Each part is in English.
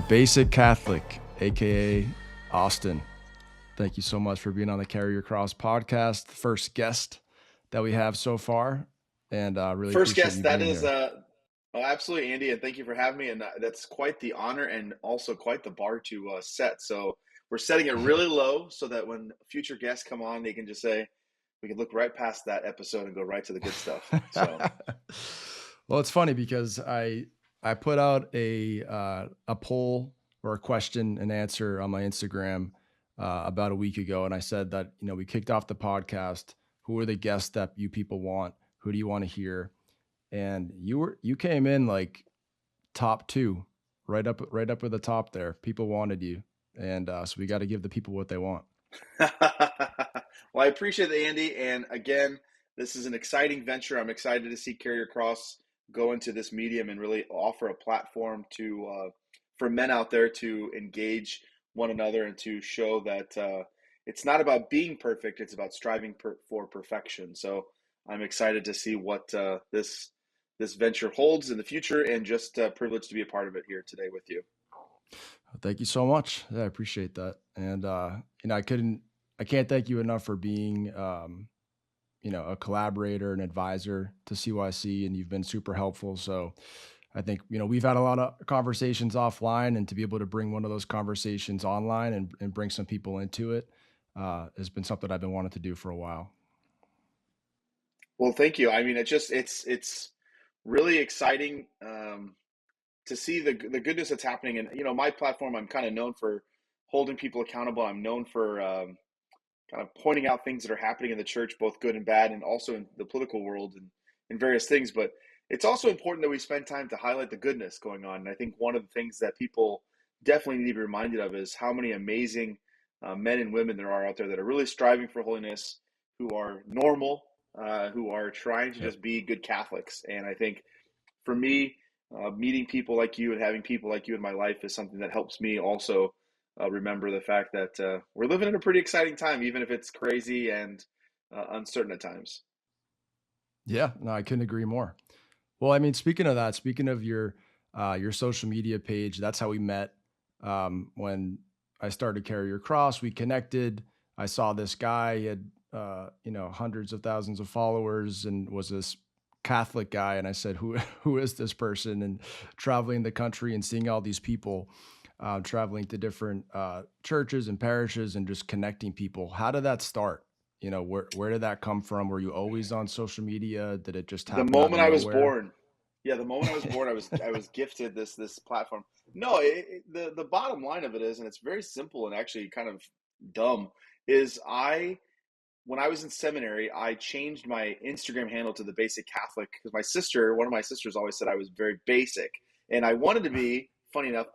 Basic Catholic, aka Austin. Thank you so much for being on the Carry Your Cross podcast, the first guest that we have so far, and really First appreciate guest, you that being is here. oh, absolutely, Andy, and thank you for having me. And that's quite the honor and also quite the bar to set. So we're setting it really low so that when future guests come on, they can just say, we can look right past that episode and go right to the good stuff. So, Well, it's funny because I put out a poll or a question and answer on my Instagram about a week ago, and I said that we kicked off the podcast. Who are the guests that you people want? Who do you want to hear? And you came in like top two, right up at the top there. People wanted you, and so we got to give the people what they want. well, I appreciate it, Andy. And again, this is an exciting venture. I'm excited to see Carrier Cross go into this medium and really offer a platform to for men out there to engage one another and to show that it's not about being perfect; it's about striving for perfection. So I'm excited to see what this venture holds in the future, and just privileged to be a part of it here today with you. Thank you so much. Yeah, I appreciate that. And I can't thank you enough for being a collaborator, an advisor to CYC, and you've been super helpful. So I think, we've had a lot of conversations offline, and to be able to bring one of those conversations online and bring some people into it has been something I've been wanting to do for a while. Well, thank you. I mean, it's really exciting to see the goodness that's happening. And my platform, I'm kind of known for holding people accountable. I'm known for kind of pointing out things that are happening in the church, both good and bad, and also in the political world and in various things. But it's also important that we spend time to highlight the goodness going on. And I think one of the things that people definitely need to be reminded of is how many amazing men and women there are out there that are really striving for holiness, who are normal, who are trying to Yep. just be good Catholics. And I think for me, meeting people like you and having people like you in my life is something that helps me also remember the fact that we're living in a pretty exciting time, even if it's crazy and uncertain at times. Yeah, no, I couldn't agree more. Well, I mean, speaking of that, speaking of your social media page, that's how we met. When I started Carry Your Cross, we connected. I saw this guy, he had hundreds of thousands of followers and was this Catholic guy, and I said, "Who who is this person?" And traveling the country and seeing all these people, traveling to different churches and parishes and just connecting people. How did that start? Where did that come from? Were you always on social media? Did it just The happen out of moment I was nowhere? born, yeah, the moment I was born, I was gifted this platform. No, the bottom line of it is, and it's very simple and actually kind of dumb, is I when I was in seminary, I changed my Instagram handle to the Basic Catholic because one of my sisters, always said I was very basic, and I wanted to be, funny enough,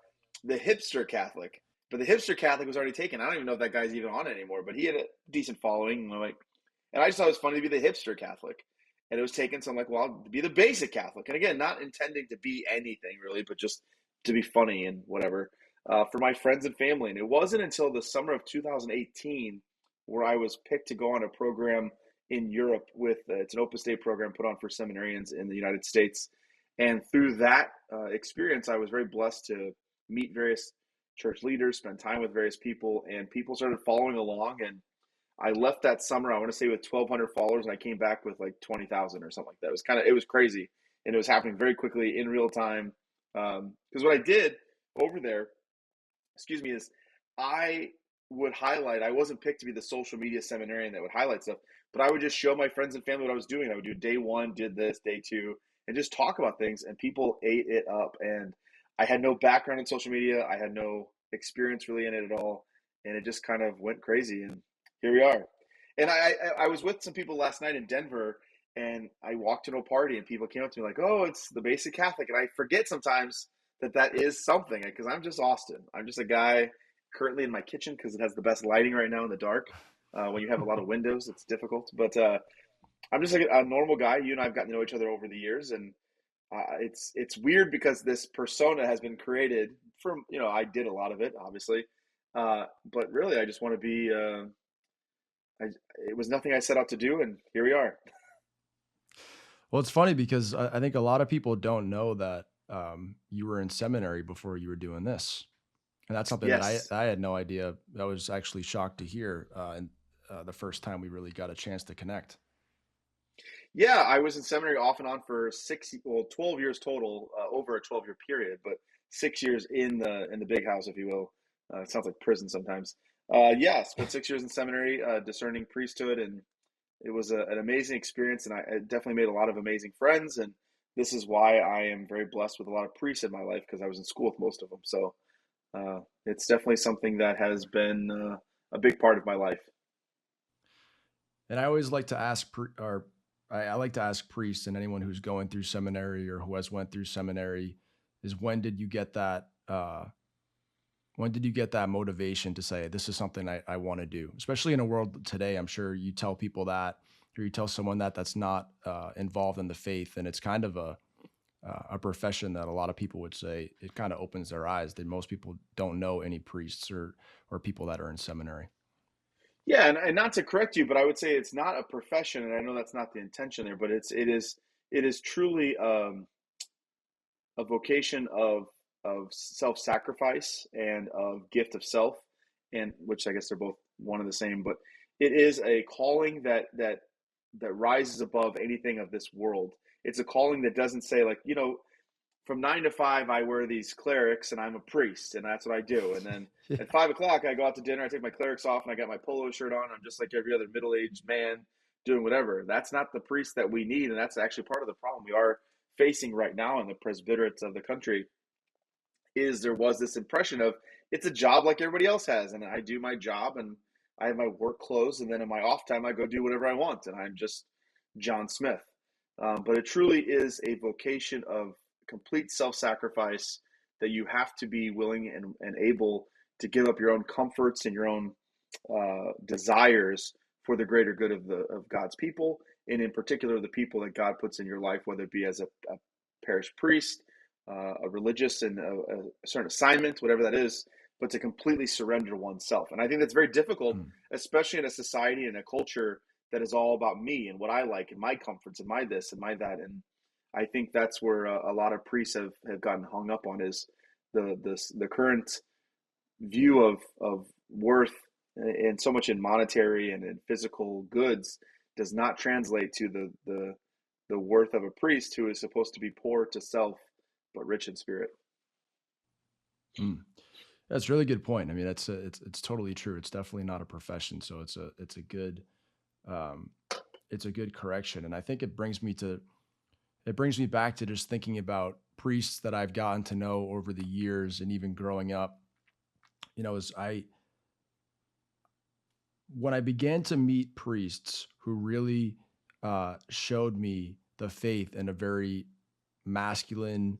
the hipster Catholic. But the hipster Catholic was already taken. I don't even know if that guy's even on it anymore. But he had a decent following, and I just thought it was funny to be the hipster Catholic, and it was taken. So I'm like, well, I'll be the basic Catholic, and again, not intending to be anything really, but just to be funny and whatever for my friends and family. And it wasn't until the summer of 2018 where I was picked to go on a program in Europe with it's an Opus Dei program put on for seminarians in the United States. And through that experience, I was very blessed to meet various church leaders, spend time with various people, and people started following along. And I left that summer, I want to say, with 1,200 followers, and I came back with like 20,000 or something like that. It was crazy, and it was happening very quickly in real time. Because what I did over there, excuse me, is I would highlight. I wasn't picked to be the social media seminarian that would highlight stuff, but I would just show my friends and family what I was doing. I would do day one, did this, day two, and just talk about things, and people ate it up. And I had no background in social media. I had no experience really in it at all, and it just kind of went crazy. And here we are. And I was with some people last night in Denver, and I walked into a party, and people came up to me like, "Oh, it's the Basic Catholic," and I forget sometimes that is something because I'm just Austin. I'm just a guy currently in my kitchen because it has the best lighting right now in the dark. When you have a lot of windows, it's difficult. But I'm just like a normal guy. You and I have gotten to know each other over the years, and it's weird because this persona has been created from I did a lot of it, obviously, but really I just want to be. It was nothing I set out to do, and here we are. Well, it's funny because I think a lot of people don't know that you were in seminary before you were doing this. And that's something that Yes. I had no idea. I was actually shocked to hear, and the first time we really got a chance to connect. Yeah, I was in seminary off and on for 12 years total, over a 12-year period, but 6 years in the big house, if you will. It sounds like prison sometimes. Yeah, spent 6 years in seminary, discerning priesthood, and it was an amazing experience, and I definitely made a lot of amazing friends. And this is why I am very blessed with a lot of priests in my life because I was in school with most of them. So it's definitely something that has been a big part of my life. And I always like to ask, or I like to ask priests and anyone who's going through seminary or who has went through seminary, is when did you get that? When did you get that motivation to say this is something I want to do? Especially in a world today, I'm sure you tell people that, or you tell someone that that's not involved in the faith, and it's kind of a profession that a lot of people would say it kind of opens their eyes. That most people don't know any priests or people that are in seminary. Yeah, and not to correct you, but I would say it's not a profession, and I know that's not the intention there, but it is truly a vocation of self-sacrifice and of gift of self, and which I guess they're both one and the same, but it is a calling that rises above anything of this world. It's a calling that doesn't say, like, from 9 to 5 I wear these clerics and I'm a priest and that's what I do. And then Yeah. at 5 o'clock I go out to dinner, I take my clerics off and I got my polo shirt on. I'm just like every other middle-aged man doing whatever. That's not the priest that we need, and that's actually part of the problem we are facing right now in the presbyterates of the country. Is there was this impression of it's a job like everybody else has, and I do my job and I have my work clothes, and then in my off time I go do whatever I want, and I'm just John Smith. But it truly is a vocation of complete self-sacrifice that you have to be willing and able to give up your own comforts and your own desires for the greater good of God's people, and in particular the people that God puts in your life, whether it be as a parish priest, a religious, and a certain assignment, whatever that is, but to completely surrender oneself. And I think that's very difficult, Mm. especially in a society and a culture that is all about me and what I like and my comforts and my this and my that. And I think that's where a lot of priests have gotten hung up on, is the current view of worth, and so much in monetary and in physical goods does not translate to the worth of a priest who is supposed to be poor to self but rich in spirit. Mm. That's a really good point. I mean, it's totally true. It's definitely not a profession, so um, it's a good correction. And I think it brings me back to just thinking about priests that I've gotten to know over the years, and even growing up. As I when I began to meet priests who really showed me the faith in a very masculine,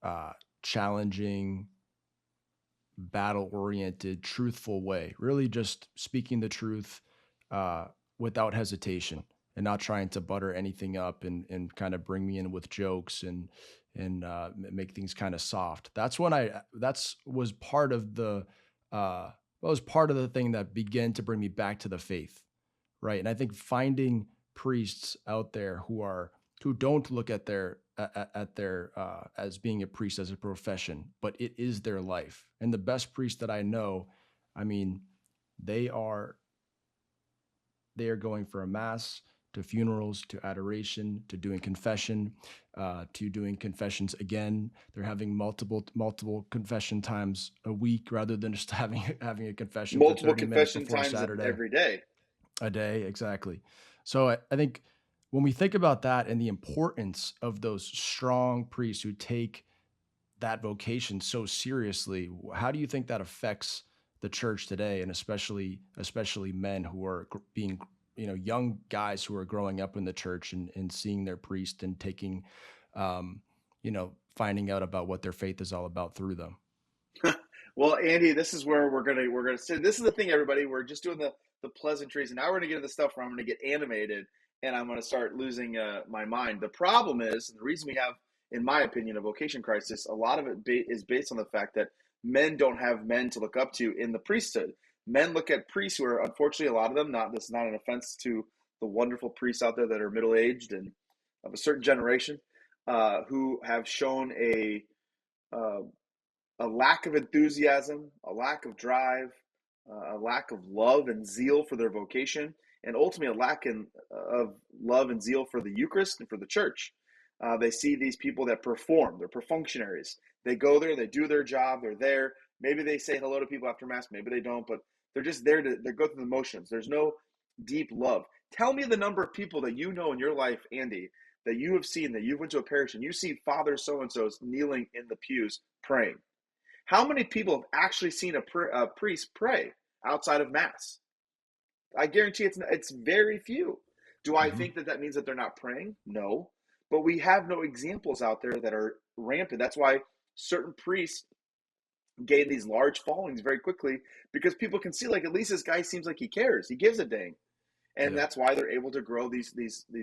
uh, challenging, battle oriented, truthful way, really just speaking the truth uh, without hesitation and not trying to butter anything up and kind of bring me in with jokes and make things kind of soft. That's was part of that was part of the thing that began to bring me back to the faith, right? And I think finding priests out there who don't look at their as being a priest as a profession, but it is their life. And the best priests that I know, I mean, they are they are going for a mass, to funerals, to adoration, to doing confession, to doing confessions again. They're having multiple confession times a week rather than just having a confession for Multiple 30 minutes confession before times Saturday. every day. A day, exactly. So I think when we think about that and the importance of those strong priests who take that vocation so seriously, how do you think that affects the church today, and especially men who are being, young guys who are growing up in the church and seeing their priest and taking, finding out about what their faith is all about through them? Well, Andy, this is where we're gonna say, this is the thing, everybody. We're just doing the pleasantries, and now we're gonna get into the stuff where I'm gonna get animated and I'm gonna start losing my mind. The problem is, and the reason we have, in my opinion, a vocation crisis, a lot of it is based on the fact that men don't have men to look up to in the priesthood. Men look at priests who are, unfortunately, a lot of them, not this is not an offense to the wonderful priests out there that are middle aged and of a certain generation, who have shown uh, a lack of enthusiasm, a lack of drive, a lack of love and zeal for their vocation, and ultimately a of love and zeal for the Eucharist and for the church. They see these people that perform, they're perfunctories. They go there, they do their job, they're there. Maybe they say hello to people after Mass, maybe they don't, but they're just there to they go through the motions. There's no deep love. Tell me the number of people that you know in your life, Andy, that you have seen, that you went to a parish and you see Father so-and-so's kneeling in the pews praying. How many people have actually seen a priest pray outside of Mass? I guarantee it's very few. Do I Hmm. think that that means that they're not praying? No. But we have no examples out there that are rampant. That's why certain priests gain these large followings very quickly, because people can see, like, at least this guy seems like he cares. He gives a dang. And Yeah. that's why they're able to grow these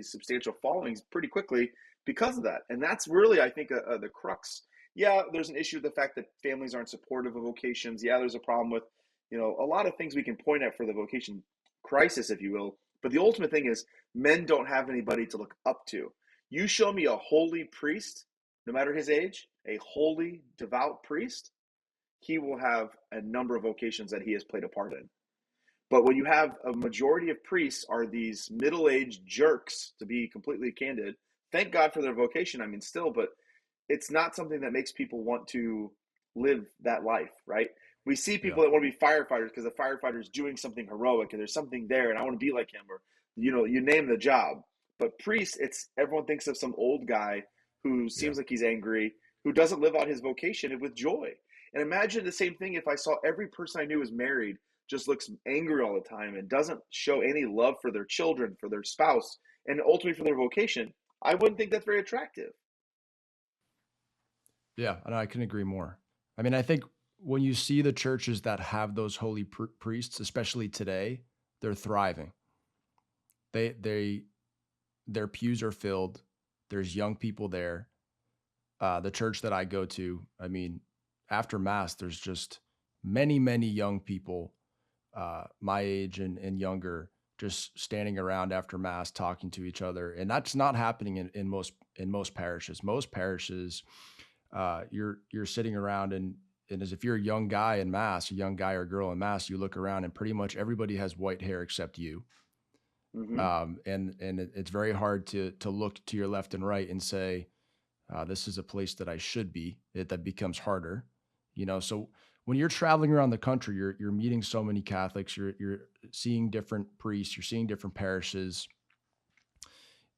substantial followings pretty quickly because of that. And that's really, I think, the crux. Yeah, there's an issue with the fact that families aren't supportive of vocations. Yeah, there's a problem with, a lot of things we can point at for the vocation crisis, if you will. But the ultimate thing is, men don't have anybody to look up to. You show me a holy priest, no matter his age, a holy devout priest, he will have a number of vocations that he has played a part in. But when you have a majority of priests are these middle-aged jerks, to be completely candid, thank God for their vocation, I mean, still, but it's not something that makes people want to live that life, right? We see Yeah. people that want to be firefighters because the firefighter is doing something heroic and there's something there and I want to be like him, or you name the job. But priest, it's everyone thinks of some old guy who Yeah. seems like he's angry, who doesn't live out his vocation with joy. And imagine the same thing if I saw every person I knew was married just looks angry all the time and doesn't show any love for their children, for their spouse, and ultimately for their vocation. I wouldn't think that's very attractive. Yeah. And I can agree more. I mean, I think when you see the churches that have those holy priests, especially today, they're thriving. They their pews are filled. There's young people there. The church that I go to, I mean, after Mass, there's just many young people my age and younger just standing around after Mass talking to each other. And that's not happening in most parishes. Most parishes, you're sitting around and as if you're a young guy in Mass, a young guy or girl in Mass, you look around and pretty much everybody has white hair except you. Mm-hmm. It's very hard to look to your left and right and say, this is a place that I should be. That becomes harder, So when you're traveling around the country, you're meeting so many Catholics. You're seeing different priests. You're seeing different parishes.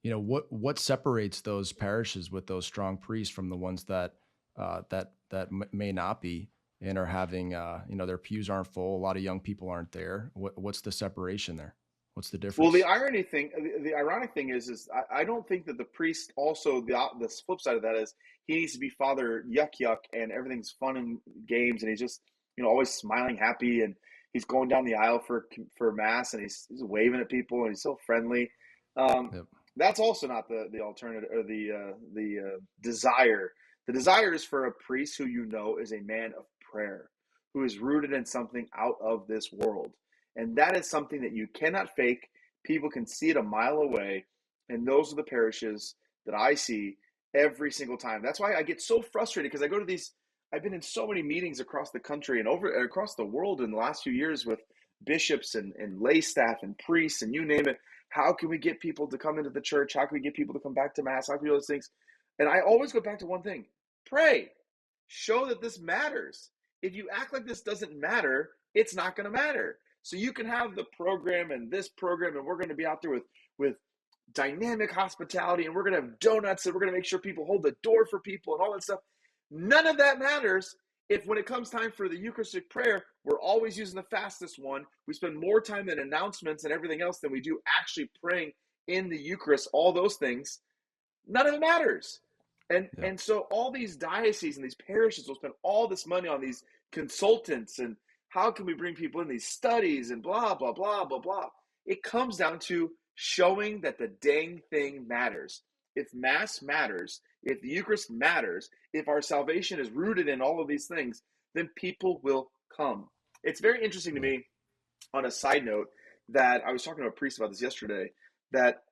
What separates those parishes with those strong priests from the ones that may not be and are having their pews aren't full. A lot of young people aren't there. What's the separation there? What's the Well, difference? the ironic thing is I don't think that the priest also the flip side of that is he needs to be Father Yuck Yuck and everything's fun and games and he's just always smiling, happy, and he's going down the aisle for Mass and he's waving at people and he's so friendly. Um, Yep. that's also not the alternative or the desire. The desire is for a priest who is a man of prayer, who is rooted in something out of this world, and that is something that you cannot fake. People can see it a mile away, and those are the parishes that I see every single time. That's why I get so frustrated because I go to these. I've been in so many meetings across the country and over across the world in the last few years with bishops and lay staff and priests and you name it. How can we get people to come into the church? How can we get people to come back to Mass? How can we do those things? And I always go back to one thing: pray, show that this matters. If you act like this doesn't matter, it's not going to matter. So you can have the program and this program, and we're going to be out there with dynamic hospitality, and we're going to have donuts, and we're going to make sure people hold the door for people and all that stuff. None of that matters if when it comes time for the Eucharistic prayer, we're always using the fastest one. We spend more time in announcements and everything else than we do actually praying in the Eucharist, all those things. None of it matters. And Yeah. and so all these dioceses and these parishes will spend all this money on these consultants and how can we bring people in these studies and blah blah blah blah blah. It comes down to showing that the dang thing matters. If Mass matters, if the Eucharist matters, if our salvation is rooted in all of these things, then people will come. It's very interesting to Yeah. me, on a side note, that I was talking to a priest about this yesterday, that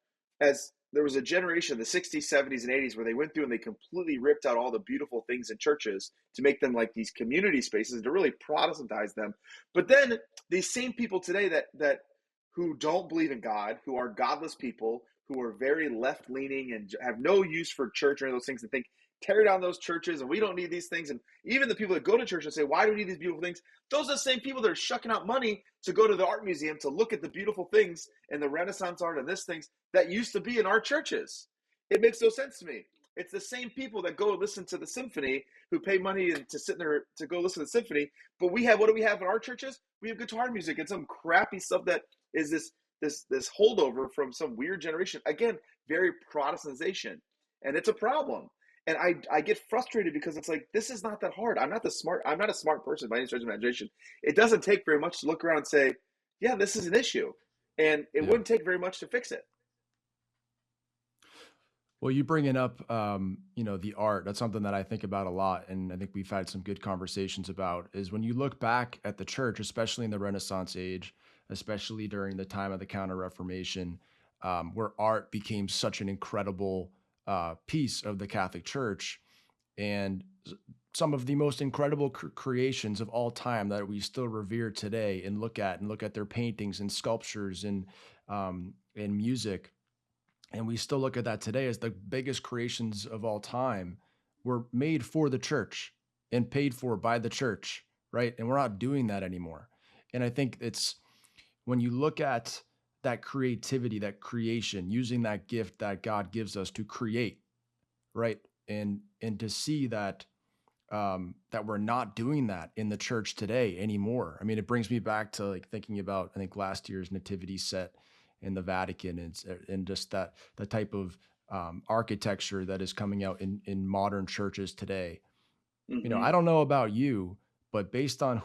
as there was a generation, the 60s, 70s, and 80s, where they went through and they completely ripped out all the beautiful things in churches to make them like these community spaces to really Protestantize them. But then these same people today that who don't believe in God, who are godless people, who are very left leaning and have no use for church or any of those things, and think tear down those churches and we don't need these things. And even the people that go to church and say, why do we need these beautiful things? Those are the same people that are shucking out money to go to the art museum to look at the beautiful things and the Renaissance art and this things that used to be in our churches. It makes no sense to me. It's the same people that go listen to the symphony who pay money to sit there to go listen to the symphony. But we have, what do we have in our churches? We have guitar music and some crappy stuff that is this holdover from some weird generation. Again, very Protestantization. And it's a problem. And I get frustrated because it's like, this is not that hard. I'm not a smart person by any stretch of imagination. It doesn't take very much to look around and say, yeah, this is an issue. And it Yeah. wouldn't take very much to fix it. Well, you bringing up, the art, that's something that I think about a lot. And I think we've had some good conversations about is when you look back at the church, especially in the Renaissance age, especially during the time of the Counter Reformation, where art became such an incredible piece of the Catholic Church. And some of the most incredible creations of all time that we still revere today and look at their paintings and sculptures and music, and we still look at that today as the biggest creations of all time were made for the church and paid for by the church, right? And we're not doing that anymore. And I think it's when you look at that creativity, that creation, using that gift that God gives us to create, right? And to see that that we're not doing that in the church today anymore. I mean, it brings me back to like thinking about, I think, last year's nativity set in the Vatican and just that the type of architecture that is coming out in modern churches today. Mm-hmm. I don't know about you, but based on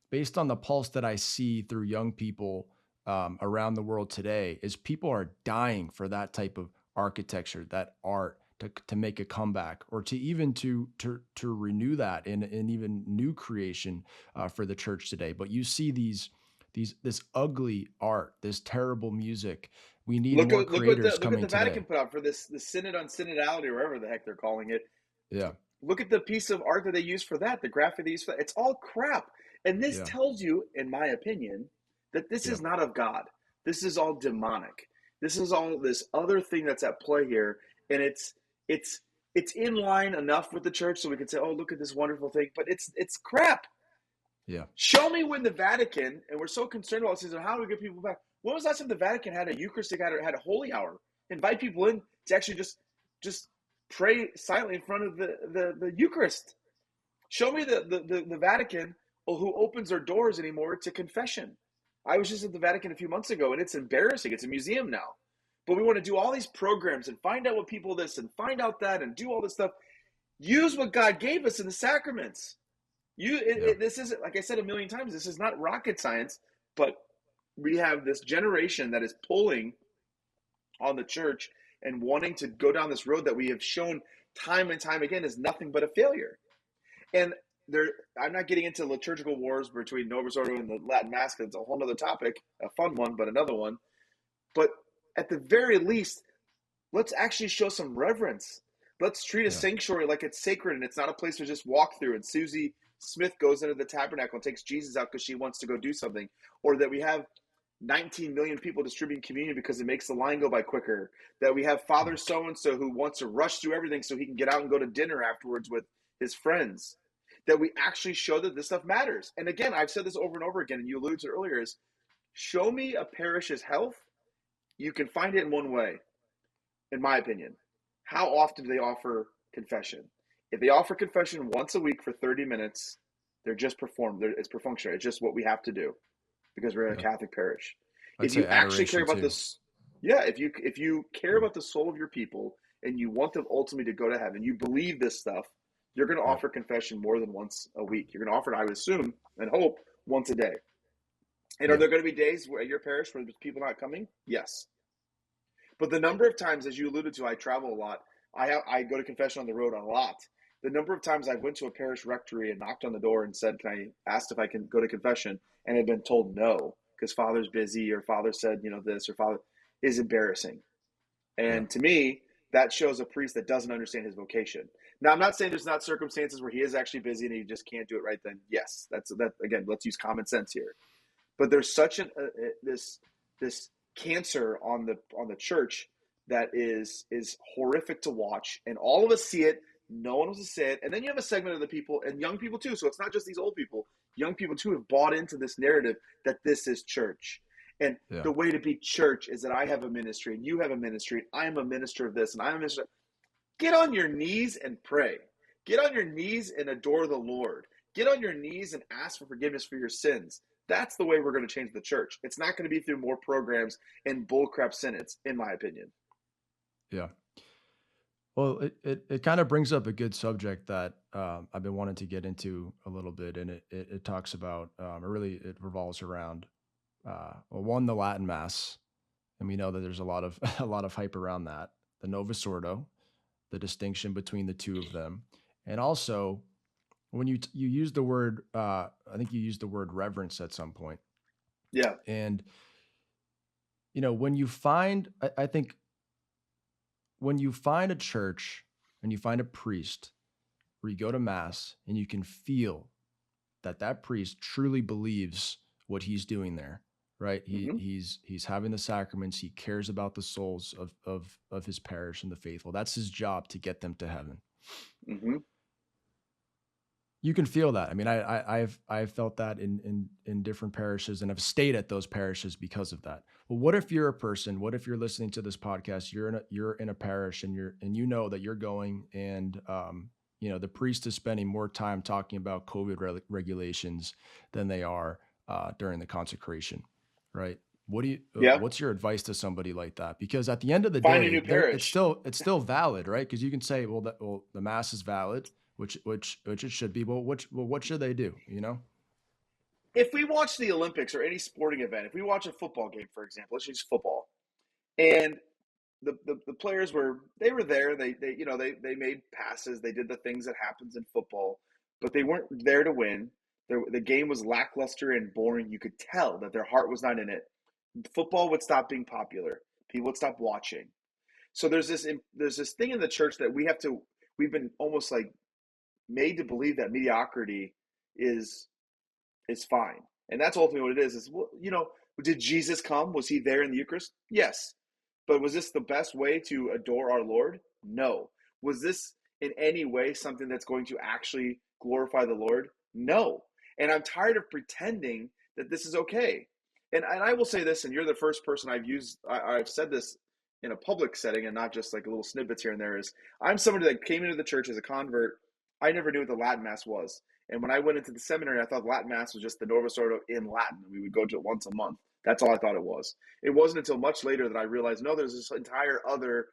the pulse that I see through young people around the world today, is people are dying for that type of architecture, that art to make a comeback, or to even to renew that in even new creation for the church today. But you see this ugly art, this terrible music. We need more creators Look what coming the Vatican today. put out for this the synod on synodality, or whatever the heck they're calling it. Yeah, Look at the piece of art that they use for that, the graphic they use for that. It's all crap. And this yeah, tells you, in my opinion, that this yeah, is not of God. This is all demonic. This is all this other thing that's at play here. And it's it's in line enough with the church so we can say, oh, look at this wonderful thing, but it's crap. yeah, Show me when the Vatican, and we're so concerned about this, how do we get people back? When was the last time the Vatican had a Eucharistic, had a holy hour? Invite people in to actually just pray silently in front of the Eucharist. Show me the Vatican who opens their doors anymore to confession. I was just at the Vatican a few months ago, and it's embarrassing. It's a museum now. But we want to do all these programs and find out what people this and find out that and do all this stuff. Use what God gave us in the sacraments. yeah. This isn't, like I said a million times, this is not rocket science, but we have this generation that is pulling on the church and wanting to go down this road that we have shown time and time again is nothing but a failure. And there, I'm not getting into liturgical wars between Novus Ordo and the Latin Mass, because it's a whole other topic, a fun one, but another one. But at the very least, let's actually show some reverence. Let's treat a Yeah. sanctuary like it's sacred and it's not a place to just walk through. And Susie Smith goes into the tabernacle and takes Jesus out because she wants to go do something. Or that we have 19 million people distributing communion because it makes the line go by quicker. That we have Father Mm. so and so who wants to rush through everything so he can get out and go to dinner afterwards with his friends. That we actually show that this stuff matters. And again, I've said this over and over again, and you alluded to it earlier, is show me a parish's health. You can find it in one way, in my opinion. How often do they offer confession? If they offer confession once a week for 30 minutes, they're just performed. It's perfunctory. It's just what we have to do because we're in a Yeah. Catholic parish. I'd If say you actually care adoration about too. this, yeah, if you care Mm. about the soul of your people and you want them ultimately to go to heaven, you believe this stuff, you're going to Yep. offer confession more than once a week. You're going to offer it, I would assume and hope, once a day. And are Yeah. there going to be days where at your parish where there's people not coming? Yes. But the number of times, as you alluded to, I travel a lot. I go to confession on the road a lot. The number of times I went to a parish rectory and knocked on the door and said, "Can I asked if I can go to confession?" and had been told no because Father's busy or Father said this or Father is embarrassing. Yeah. And to me, that shows a priest that doesn't understand his vocation. Now, I'm not saying there's not circumstances where he is actually busy and he just can't do it right then. Yes, that's that. Again, let's use common sense here. But there's such this cancer on the church that is horrific to watch, and all of us see it. No one wants to say it, and then you have a segment of the people, and young people too. So it's not just these old people. Young people too have bought into this narrative that this is church, and Yeah. the way to be church is that I have a ministry and you have a ministry. And I am a minister of this, and I'm a minister. Get on your knees and pray. Get on your knees and adore the Lord. Get on your knees and ask for forgiveness for your sins. That's the way we're going to change the church. It's not going to be through more programs and bullcrap synods, in my opinion. Yeah. Well, it kind of brings up a good subject that I've been wanting to get into a little bit, and it talks about it revolves around well, one, the Latin Mass, and we know that there's a lot of a lot of hype around that. The Novus Ordo, the distinction between the two of them, and also when you use the word, I think you used the word reverence at some point, Yeah. and when you find, I think when you find a church and you find a priest where you go to mass and you can feel that that priest truly believes what he's doing there, right? Mm-hmm. He's having the sacraments. He cares about the souls of his parish and the faithful. That's his job, to get them to heaven. Mm-hmm. You can feel that. I mean, I've felt that in different parishes, and have stayed at those parishes because of that. Well, what if you're a person? What if you're listening to this podcast? You're in a parish, and you know that you're going, and the priest is spending more time talking about COVID regulations than they are during the consecration, right? Yeah. What's your advice to somebody like that? Because at the end of the Find a day, new parish. it's still valid, right? Because you can say, well, the mass is valid, which it should be. Well, what should they do? If we watch the Olympics or any sporting event, if we watch a football game, for example, let's use football, and the players were there. They made passes. They did the things that happens in football, but they weren't there to win. The game was lackluster and boring. You could tell that their heart was not in it. Football would stop being popular. People would stop watching. So there's this thing in the church that we've been almost like made to believe that mediocrity is is fine. And that's ultimately what it is, well, did Jesus come? Was he there in the Eucharist? Yes. But was this the best way to adore our Lord? No. Was this in any way something that's going to actually glorify the Lord? No. And I'm tired of pretending that this is okay. And I will say this, and you're the first person I've said this in a public setting and not just like little snippets here and there, is I'm somebody that came into the church as a convert. I never knew what the Latin Mass was. And when I went into the seminary, I thought Latin Mass was just the Novus Ordo in Latin. We would go to it once a month. That's all I thought it was. It wasn't until much later that I realized, no, there's this entire other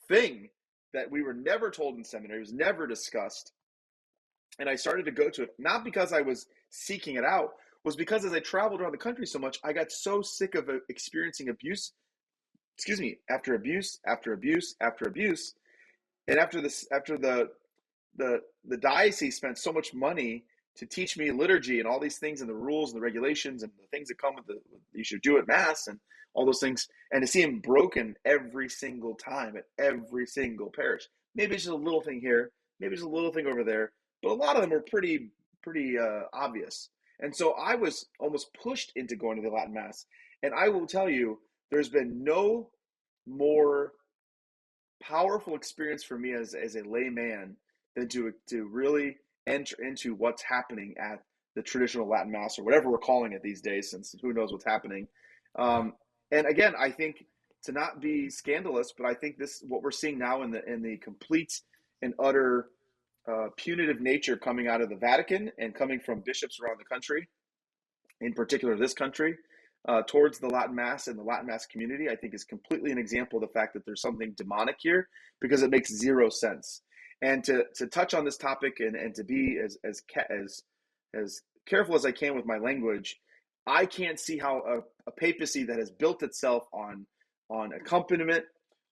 thing that we were never told in seminary. It was never discussed. And I started to go to it, not because I was seeking it out, was because as I traveled around the country so much, I got so sick of experiencing abuse, after abuse, after abuse, after abuse. And after the diocese spent so much money to teach me liturgy and all these things and the rules and the regulations and the things that come with you should do at mass and all those things, and to see them broken every single time at every single parish. Maybe it's just a little thing here, maybe it's a little thing over there, but a lot of them were pretty obvious. And so I was almost pushed into going to the Latin Mass. And I will tell you, there's been no more powerful experience for me as a layman than to really enter into what's happening at the traditional Latin Mass, or whatever we're calling it these days, since who knows what's happening. Yeah. And again, I think, to not be scandalous, but I think this what we're seeing now in the complete and utter punitive nature coming out of the Vatican and coming from bishops around the country, in particular this country, towards the Latin Mass and the Latin Mass community, I think is completely an example of the fact that there's something demonic here, because it makes zero sense. And to touch on this topic and to be as careful as I can with my language, I can't see how a papacy that has built itself on accompaniment,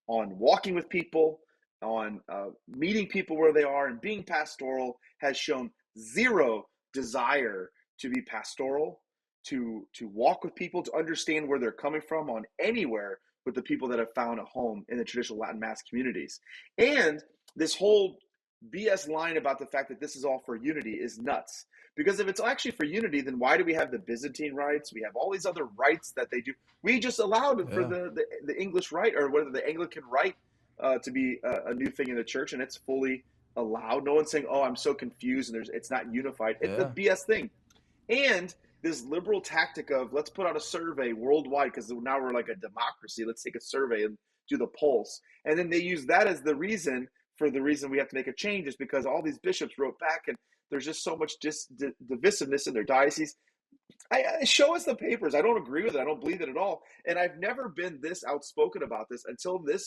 on walking with people, on meeting people where they are and being pastoral, has shown zero desire to be pastoral, to walk with people, to understand where they're coming from on anywhere with the people that have found a home in the traditional Latin Mass communities. And this whole BS line about the fact that this is all for unity is nuts. Because if it's actually for unity, then why do we have the Byzantine rites? We have all these other rites that they do. We just allowed for Yeah. the English rite, or whether the Anglican rite, to be a new thing in the church, and it's fully allowed. No one's saying, "Oh, I'm so confused," and it's not unified. It's a Yeah. BS thing. And this liberal tactic of let's put out a survey worldwide because now we're like a democracy. Let's take a survey and do the pulse. And then they use that as the reason for the reason we have to make a change is because all these bishops wrote back and there's just so much divisiveness in their diocese. Show us the papers. I don't agree with it. I don't believe it at all. And I've never been this outspoken about this until the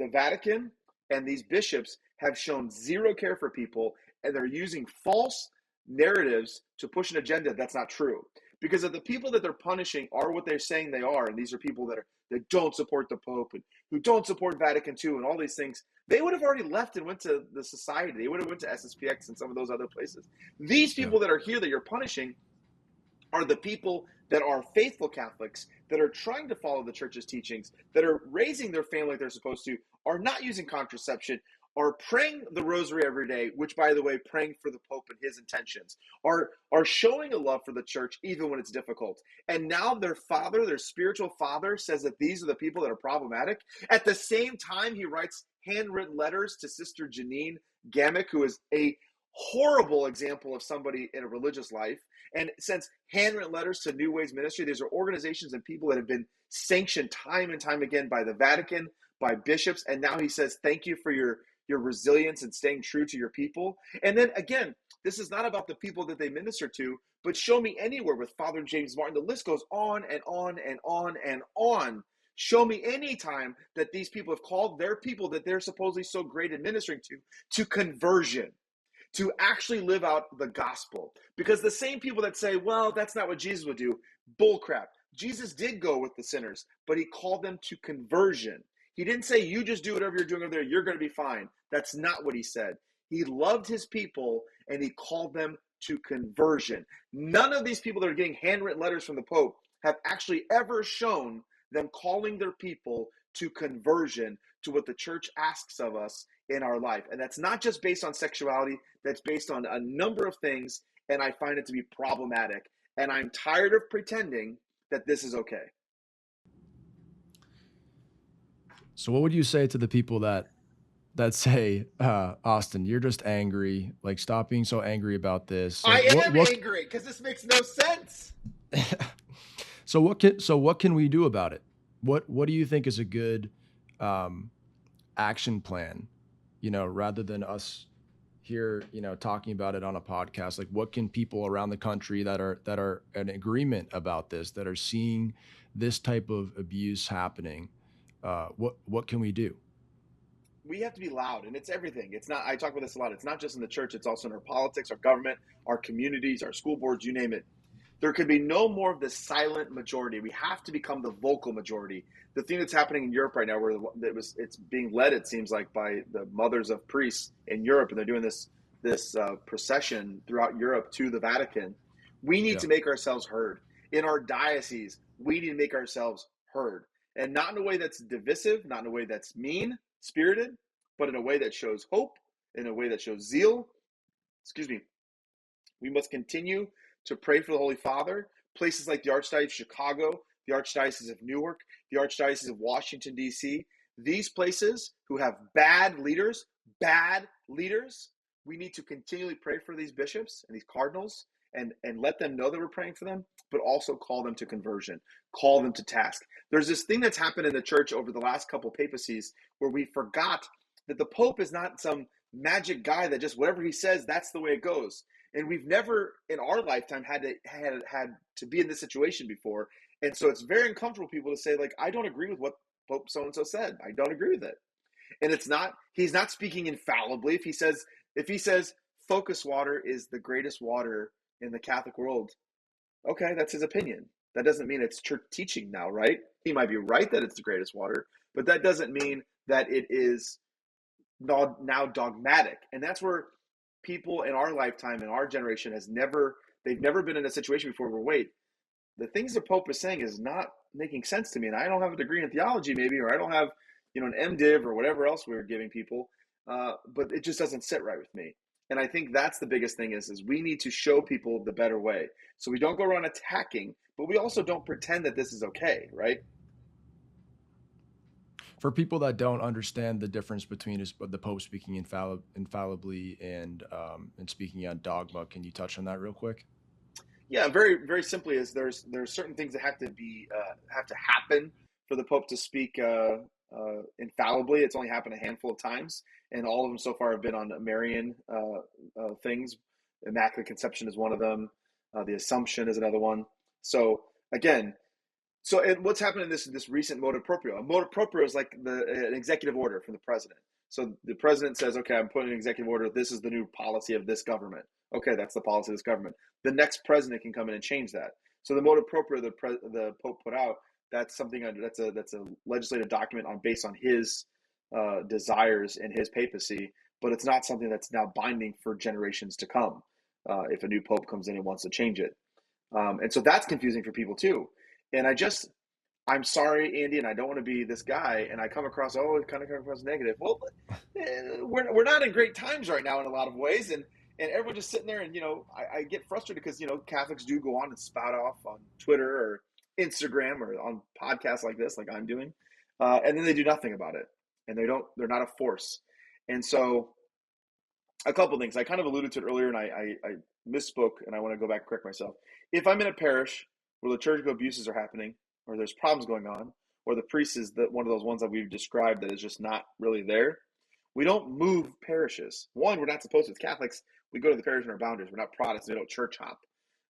Vatican and these bishops have shown zero care for people, and they're using false narratives to push an agenda that's not true. Because if the people that they're punishing are what they're saying they are, and these are people that don't support the Pope and who don't support Vatican II and all these things, they would have already left and went to the society. They would have went to SSPX and some of those other places. These Yeah. people that are here that you're punishing are the people that are faithful Catholics, that are trying to follow the church's teachings, that are raising their family like they're supposed to, are not using contraception, are praying the rosary every day, which, by the way, praying for the Pope and his intentions, are showing a love for the church even when it's difficult. And now their father, their spiritual father, says that these are the people that are problematic. At the same time, he writes handwritten letters to Sister Janine Gamick, who is a horrible example of somebody in a religious life, and sends handwritten letters to New Ways Ministry. These are organizations and people that have been sanctioned time and time again by the Vatican, by bishops, and now he says, thank you for your resilience and staying true to your people. And then again, this is not about the people that they minister to, but show me anywhere with Father James Martin. The list goes on and on and on and on. Show me any time that these people have called their people that they're supposedly so great at ministering to conversion, to actually live out the gospel. Because the same people that say, well, that's not what Jesus would do, bullcrap. Jesus did go with the sinners, but he called them to conversion. He didn't say, you just do whatever you're doing over there, you're going to be fine. That's not what he said. He loved his people, and he called them to conversion. None of these people that are getting handwritten letters from the Pope have actually ever shown them calling their people to conversion, to what the church asks of us in our life. And that's not just based on sexuality, that's based on a number of things, and I find it to be problematic. And I'm tired of pretending that this is okay. So what would you say to the people that say, Austin, you're just angry, like stop being so angry about this? I Like am angry because this makes no sense. so what can we do about it? What do you think is a good action plan? Rather than us here, talking about it on a podcast, like what can people around the country that are in agreement about this, that are seeing this type of abuse happening, what can we do? We have to be loud, and it's everything. It's not, I talk about this a lot. It's not just in the church. It's also in our politics, our government, our communities, our school boards, you name it. There could be no more of the silent majority. We have to become the vocal majority. The thing that's happening in Europe right now, where it's being led, it seems like, by the mothers of priests in Europe, and they're doing this procession throughout Europe to the Vatican. We need Yeah. to make ourselves heard in our diocese. We need to make ourselves heard, and not in a way that's divisive, not in a way that's mean spirited, but in a way that shows hope, in a way that shows zeal. Excuse me. We must continue to pray for the Holy Father. Places like the Archdiocese of Chicago, the Archdiocese of Newark, the Archdiocese of Washington, D.C., these places who have bad leaders, we need to continually pray for these bishops and these cardinals and let them know that we're praying for them, but also call them to conversion, call them to task. There's this thing that's happened in the church over the last couple papacies where we forgot that the Pope is not some magic guy that just whatever he says, that's the way it goes. And we've never in our lifetime had to be in this situation before. And so it's very uncomfortable for people to say, like, I don't agree with what Pope so-and-so said. I don't agree with it. And he's not speaking infallibly. If he says focus water is the greatest water in the Catholic world, okay, that's his opinion. That doesn't mean it's church teaching now, right? He might be right that it's the greatest water, but that doesn't mean that it is now dogmatic. And that's where people in our lifetime, in our generation, they've never been in a situation before where, wait, the things the Pope is saying is not making sense to me. And I don't have a degree in theology, maybe, or I don't have, an MDiv or whatever else we were giving people, but it just doesn't sit right with me. And I think that's the biggest thing is we need to show people the better way. So we don't go around attacking, but we also don't pretend that this is okay, right? For people that don't understand the difference between the Pope speaking infallibly and speaking on dogma, can you touch on that real quick? Yeah, very very simply is there's certain things that have to happen for the Pope to speak infallibly. It's only happened a handful of times, and all of them so far have been on Marian things. Immaculate Conception is one of them. The Assumption is another one. So again, what's happened in this recent motu proprio? A motu proprio is like an executive order from the president. So the president says, "Okay, I'm putting an executive order. This is the new policy of this government." Okay, that's the policy of this government. The next president can come in and change that. So the motu proprio the Pope put out, that's something that's a legislative document based on his desires and his papacy, but it's not something that's now binding for generations to come. If a new Pope comes in and wants to change it, and so that's confusing for people too. And I'm sorry, Andy, and I don't want to be this guy, and I come across, it kind of comes across negative. Well, we're not in great times right now in a lot of ways, and everyone just sitting there, and I get frustrated because Catholics do go on and spout off on Twitter or Instagram or on podcasts like this, like I'm doing, and then they do nothing about it, and they're not a force, and so a couple things I kind of alluded to it earlier, and I misspoke, and I want to go back and correct myself. If I'm in a parish where liturgical abuses are happening, or there's problems going on, or the priest is one of those ones that we've described that is just not really there, we don't move parishes. One, we're not supposed to. As Catholics, we go to the parish in our boundaries. We're not Protestants. We don't church hop.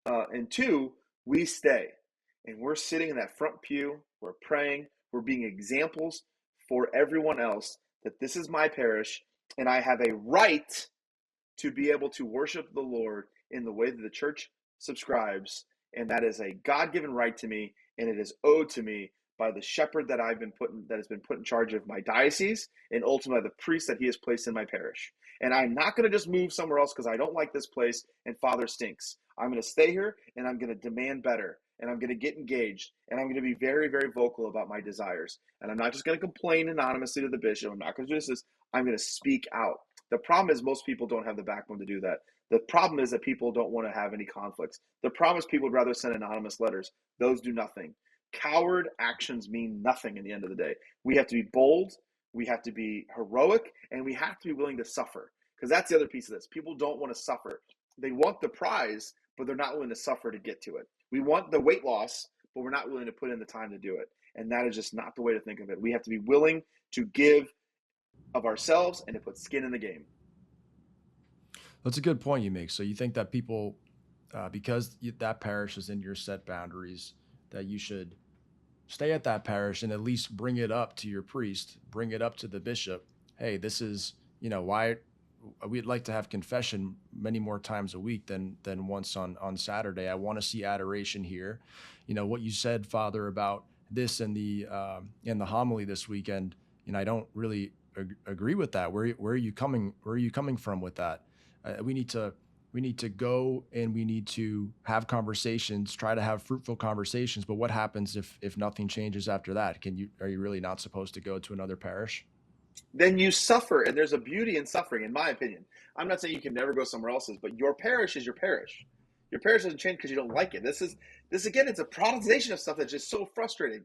And two, we stay. And we're sitting in that front pew. We're praying. We're being examples for everyone else that this is my parish, and I have a right to be able to worship the Lord in the way that the church subscribes. And that is a God-given right to me, and it is owed to me by the shepherd that has been put in charge of my diocese, and ultimately the priest that he has placed in my parish. And I'm not going to just move somewhere else because I don't like this place and Father stinks. I'm going to stay here, and I'm going to demand better, and I'm going to get engaged, and I'm going to be very, very vocal about my desires. And I'm not just going to complain anonymously to the bishop. I'm not going to do this. I'm going to speak out. The problem is most people don't have the backbone to do that. The problem is that people don't want to have any conflicts. The problem is people would rather send anonymous letters. Those do nothing. Coward actions mean nothing in the end of the day. We have to be bold, we have to be heroic, and we have to be willing to suffer. Because that's the other piece of this. People don't want to suffer. They want the prize, but they're not willing to suffer to get to it. We want the weight loss, but we're not willing to put in the time to do it. And that is just not the way to think of it. We have to be willing to give of ourselves and to put skin in the game. That's a good point you make. So you think that people, because that parish is in your set boundaries, that you should stay at that parish and at least bring it up to your priest, bring it up to the bishop. Hey, this is, why we'd like to have confession many more times a week than once on Saturday. I want to see adoration here. What you said, Father, about this in the homily this weekend, I don't really agree with that. Where are you coming? Where are you coming from with that? We need to go and we need to have conversations, try to have fruitful conversations. But what happens if nothing changes after that? Are you really not supposed to go to another parish? Then you suffer, and there's a beauty in suffering, in my opinion. I'm not saying you can never go somewhere else's, but your parish is your parish. Your parish doesn't change because you don't like it. This again, it's a prioritization of stuff that's just so frustrating.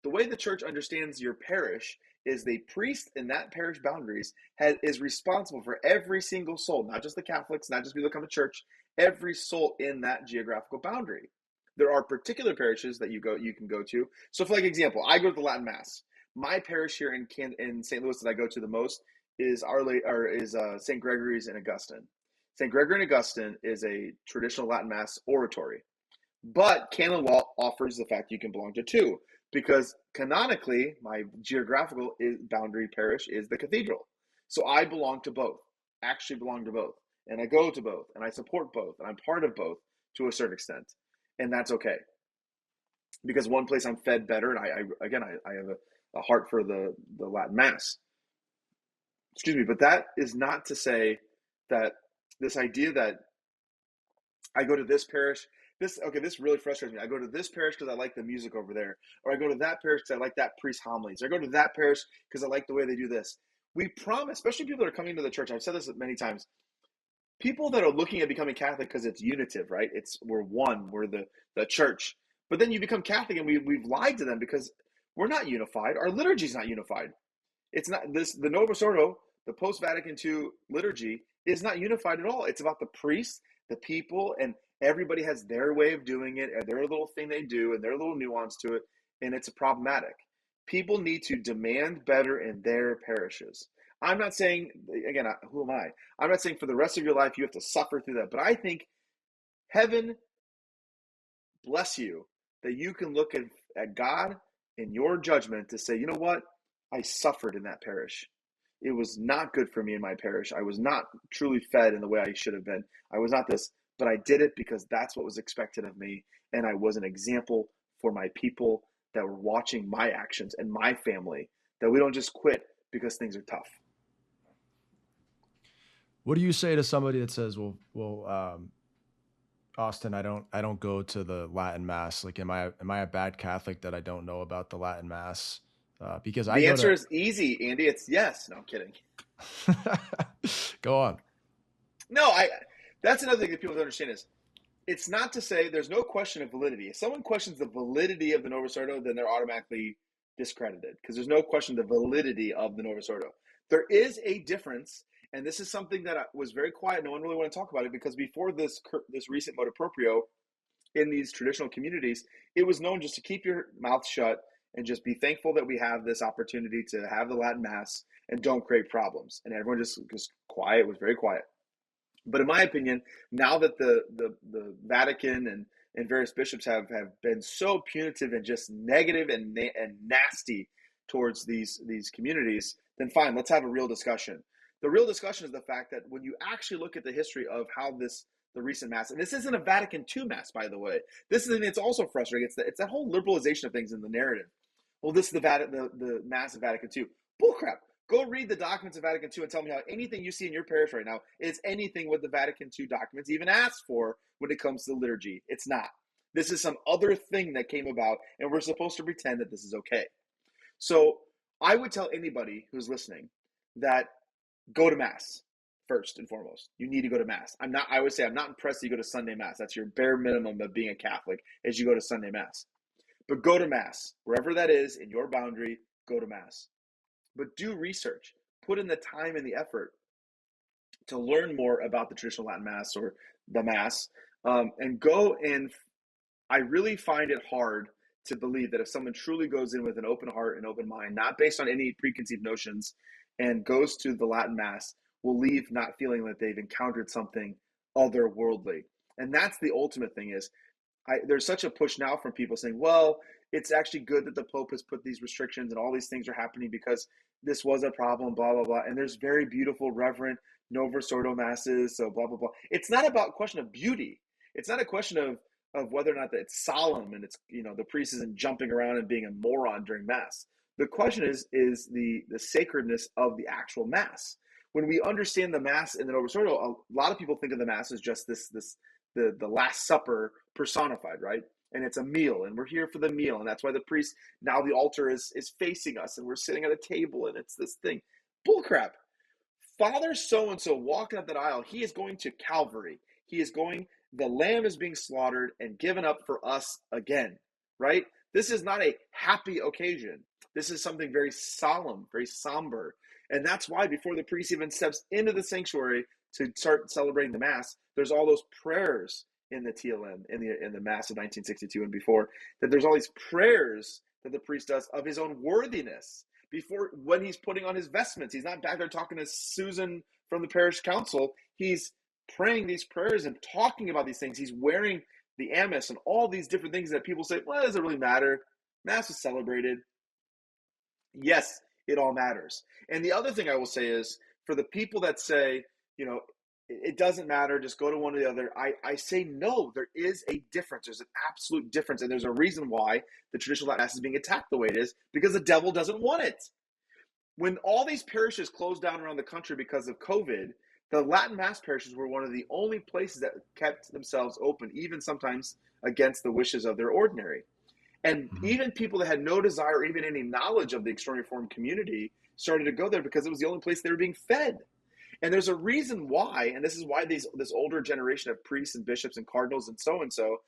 The way the church understands your parish is the priest in that parish boundaries is responsible for every single soul, not just the Catholics, not just people that come to church, every soul in that geographical boundary. There are particular parishes that you can go to. So, for example, I go to the Latin Mass. My parish here in St. Louis that I go to the most is St. Gregory's in Augustine. St. Gregory and Augustine is a traditional Latin Mass oratory, but canon law offers the fact you can belong to two, because canonically my geographical boundary parish is the cathedral. So I belong to both, actually belong to both, and I go to both, and I support both, and I'm part of both to a certain extent, and that's okay. Because one place I'm fed better, and I have a heart for the Latin Mass. Excuse me, but that is not to say that this idea that I go to this parish this really frustrates me. I go to this parish because I like the music over there, or I go to that parish because I like that priest's homilies, or I go to that parish because I like the way they do this. We promise, especially people that are coming to the church. I've said this many times. People that are looking at becoming Catholic because it's unitive, right? We're one, we're the church. But then you become Catholic, and we've lied to them because we're not unified. Our liturgy is not unified. It's not this the Novus Ordo, the post Vatican II liturgy is not unified at all. It's about the priests, the people, and everybody has their way of doing it, and their little thing they do, and their little nuance to it, and it's problematic. People need to demand better in their parishes. I'm not saying, again, who am I? I'm not saying for the rest of your life you have to suffer through that, but I think heaven bless you that you can look at God in your judgment to say, you know what? I suffered in that parish. It was not good for me in my parish. I was not truly fed in the way I should have been. I was not this, but I did it because that's what was expected of me. And I was an example for my people that were watching my actions and my family, that we don't just quit because things are tough. What do you say to somebody that says, Austin, I don't go to the Latin mass. Like, am I a bad Catholic that I don't know about the Latin mass? Because I The go answer to is easy, Andy. It's yes. No, I'm kidding. go on. No, that's another thing that people don't understand is it's not to say there's no question of validity. If someone questions the validity of the Novus Ordo, then they're automatically discredited because there's no question the validity of the Novus Ordo. There is a difference, and this is something that was very quiet. No one really wanted to talk about it because before this recent motu proprio in these traditional communities, it was known just to keep your mouth shut and just be thankful that we have this opportunity to have the Latin Mass and don't create problems. And everyone just quiet, was very quiet. But in my opinion, now that the Vatican and various bishops have been so punitive and just negative and nasty towards these communities, then fine, let's have a real discussion. The real discussion is the fact that when you actually look at the history of how the recent mass, and this isn't a Vatican II mass, by the way. It's also frustrating. It's that whole liberalization of things in the narrative. Well, this is the mass of Vatican II. Bullcrap. Go read the documents of Vatican II and tell me how anything you see in your parish right now is anything what the Vatican II documents even ask for when it comes to liturgy. It's not. This is some other thing that came about, and we're supposed to pretend that this is okay. So I would tell anybody who's listening that go to Mass first and foremost. You need to go to Mass. I would say I'm not impressed that you go to Sunday Mass. That's your bare minimum of being a Catholic, is you go to Sunday Mass. But go to Mass. Wherever that is in your boundary, go to Mass. But do research. Put in the time and the effort to learn more about the traditional Latin Mass or the Mass. And go and I really find it hard to believe that if someone truly goes in with an open heart and open mind, not based on any preconceived notions, and goes to the Latin Mass, will leave not feeling that they've encountered something otherworldly. And that's the ultimate thing is, there's such a push now from people saying, well, it's actually good that the Pope has put these restrictions and all these things are happening because this was a problem, blah, blah, blah. And there's very beautiful, reverent Novus Ordo masses, so blah, blah, blah. It's not about a question of beauty. It's not a question of whether or not that it's solemn and it's, the priest isn't jumping around and being a moron during Mass. The question is the sacredness of the actual Mass. When we understand the Mass in the Novus Ordo, a lot of people think of the Mass as just the Last Supper personified, right? And it's a meal, and we're here for the meal, and that's why the priest, now the altar is facing us, and we're sitting at a table, and it's this thing. Bullcrap. Father so-and-so walking up that aisle, he is going to Calvary. The lamb is being slaughtered and given up for us again, right? This is not a happy occasion. This is something very solemn, very somber. And that's why before the priest even steps into the sanctuary to start celebrating the Mass, there's all those prayers in the TLM, in the Mass of 1962 and before, that there's all these prayers that the priest does of his own worthiness. Before, when he's putting on his vestments, he's not back there talking to Susan from the parish council. He's praying these prayers and talking about these things. He's wearing the amice and all these different things that people say, well, does it really matter? Mass is celebrated. Yes, it all matters. And the other thing I will say is, for the people that say, it doesn't matter, just go to one or the other, I say no, there is a difference. There's an absolute difference. And there's a reason why the traditional Latin Mass is being attacked the way it is, because the devil doesn't want it. When all these parishes closed down around the country because of COVID, The Latin Mass parishes were one of the only places that kept themselves open, even sometimes against the wishes of their ordinary. And Mhm. even people that had no desire or even any knowledge of the extraordinary reformed community started to go there because it was the only place they were being fed. And there's a reason why, and this is why this older generation of priests and bishops and cardinals and so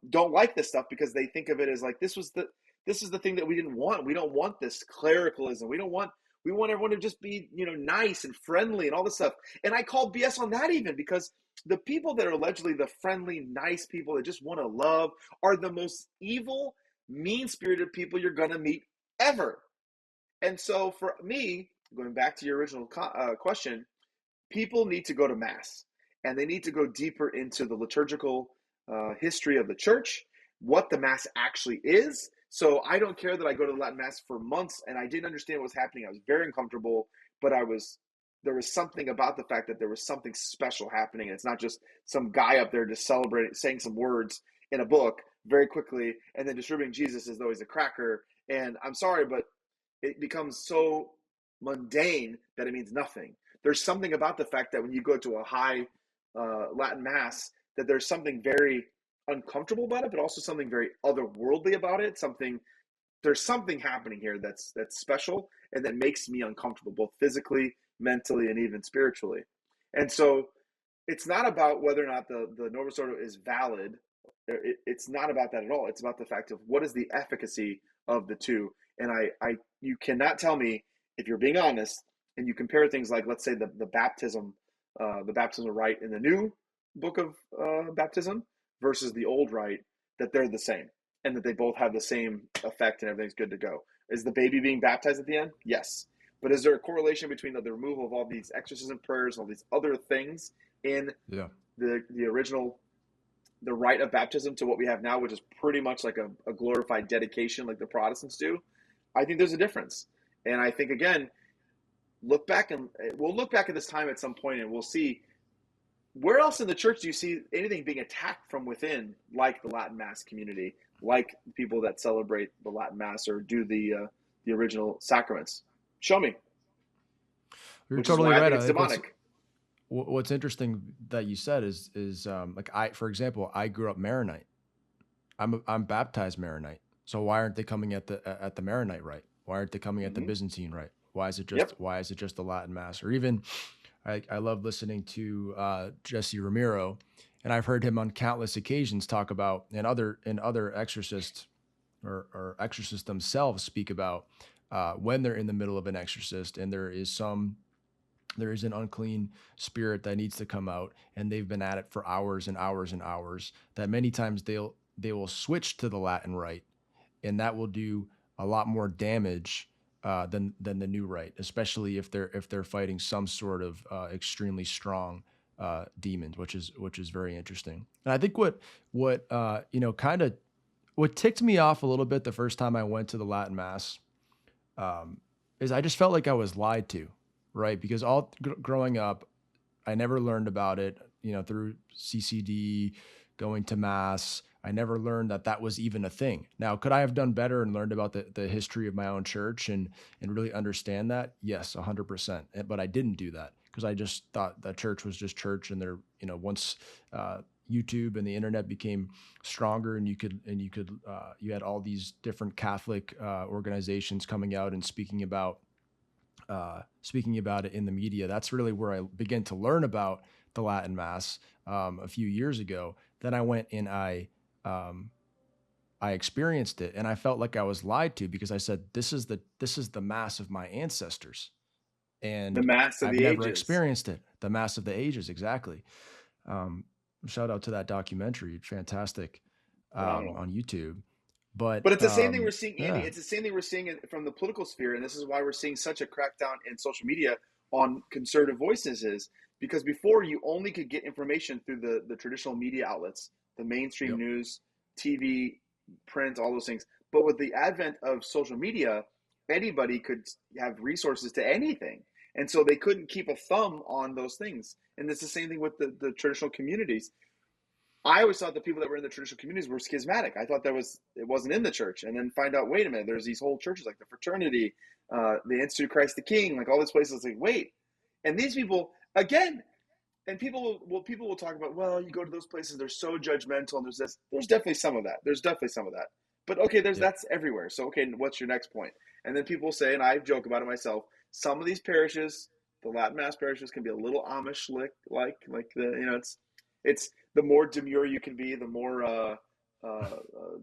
don't like this stuff, because they think of it as like this is the thing that we didn't want. We don't want this clericalism. We want everyone to just be, nice and friendly and all this stuff. And I call BS on that, even because the people that are allegedly the friendly, nice people that just want to love are the most evil, mean-spirited people you're going to meet ever. And so for me, going back to your original question, people need to go to Mass, and they need to go deeper into the liturgical history of the church, what the Mass actually is. So I don't care that I go to the Latin Mass for months and I didn't understand what was happening. I was very uncomfortable, but there was something about the fact that there was something special happening. And it's not just some guy up there just celebrating, saying some words in a book very quickly and then distributing Jesus as though he's a cracker. And I'm sorry, but it becomes so mundane that it means nothing. There's something about the fact that when you go to a high Latin Mass, that there's something very uncomfortable about it, but also something very otherworldly about it. There's something happening here that's special and that makes me uncomfortable, both physically, mentally, and even spiritually. And so it's not about whether or not the Novus Ordo is valid. It's not about that at all. It's about the fact of what is the efficacy of the two. And you cannot tell me, if you're being honest, and you compare things like, let's say, the baptism rite in the new book of baptism versus the old rite, that they're the same and that they both have the same effect and everything's good to go. Is the baby being baptized at the end? Yes. But is there a correlation between the removal of all these exorcism prayers and all these other things in Yeah. the original, the rite of baptism, to what we have now, which is pretty much like a glorified dedication like the Protestants do? I think there's a difference. And I think, again, we'll look back at this time at some point and we'll see, where else in the church do you see anything being attacked from within, like the Latin Mass community, like people that celebrate the Latin Mass or do the original sacraments? Show me. You're Which is totally why I right. think I it's think demonic. what's interesting that you said is like for example, I grew up Maronite. I'm baptized Maronite. So why aren't they coming at the Maronite rite? Why aren't they coming at the Mm-hmm. Byzantine rite? Yep. Why is it just the Latin Mass? Or even I love listening to Jesse Ramiro, and I've heard him on countless occasions talk about, and other exorcists or exorcists themselves speak about when they're in the middle of an exorcist and there is an unclean spirit that needs to come out, and they've been at it for hours and hours and hours, that many times they will switch to the Latin rite, and that will do a lot more damage than the new rite, especially if they're fighting some sort of extremely strong demons, which is very interesting. And I think what kind of what ticked me off a little bit the first time I went to the Latin Mass, um, is I just felt like I was lied to, right? Because growing up, I never learned about it, through CCD, going to Mass. I never learned that that was even a thing. Now, could I have done better and learned about the history of my own church and really understand that? Yes, 100%. But I didn't do that because I just thought that church was just church, and once YouTube and the internet became stronger, and you had all these different Catholic organizations coming out and speaking about it in the media. That's really where I began to learn about the Latin Mass a few years ago. Then I went and um, I experienced it, and I felt like I was lied to because I said, this is the Mass of my ancestors, The and Mass of I've the never Ages. experienced it. The Mass of the Ages, exactly. Um, Shout out to that documentary, fantastic, Phenomenal. on YouTube. But But it's the same thing we're seeing, Andy. yeah, It's the same thing we're seeing from the political sphere, and this is why we're seeing such a crackdown in social media on conservative voices. Is because before, you only could get information through the traditional media outlets, the mainstream yep, news, TV, print, all those things. But with the advent of social media, anybody could have resources to anything, and so they couldn't keep a thumb on those things. And it's the same thing with the traditional communities. I always thought the people that were in the traditional communities were schismatic. I thought it wasn't in the church, and then find out, wait a minute, there's these whole churches like the Fraternity, the Institute of Christ the King, like all these places. Like, wait, and these people, again, and people will talk about, well, you go to those places, they're so judgmental, and there's this. There's definitely some of that. There's definitely some of that. But okay, Yep. that's everywhere. So okay, what's your next point? And then people say, and I joke about it myself, some of these parishes, the Latin Mass parishes, can be a little Amish like the it's the more demure you can be, the more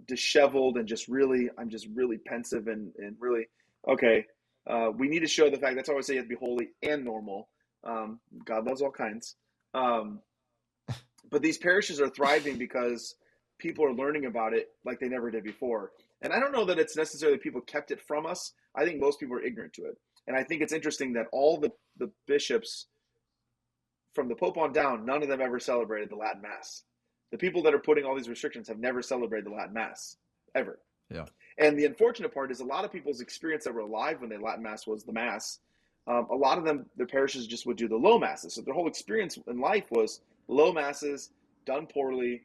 disheveled and just really I'm just really pensive and really okay. We need to show the fact that's why I always say you have to be holy and normal. God loves all kinds. Um, but these parishes are thriving because people are learning about it like they never did before. And I don't know that it's necessarily people kept it from us. I think most people are ignorant to it. And I think it's interesting that all the bishops from the Pope on down, none of them ever celebrated the Latin Mass. The people that are putting all these restrictions have never celebrated the Latin Mass, ever. Yeah. And the unfortunate part is a lot of people's experience that were alive when the Latin Mass was the Mass. A lot of them, their parishes just would do the low masses. So their whole experience in life was low masses done poorly.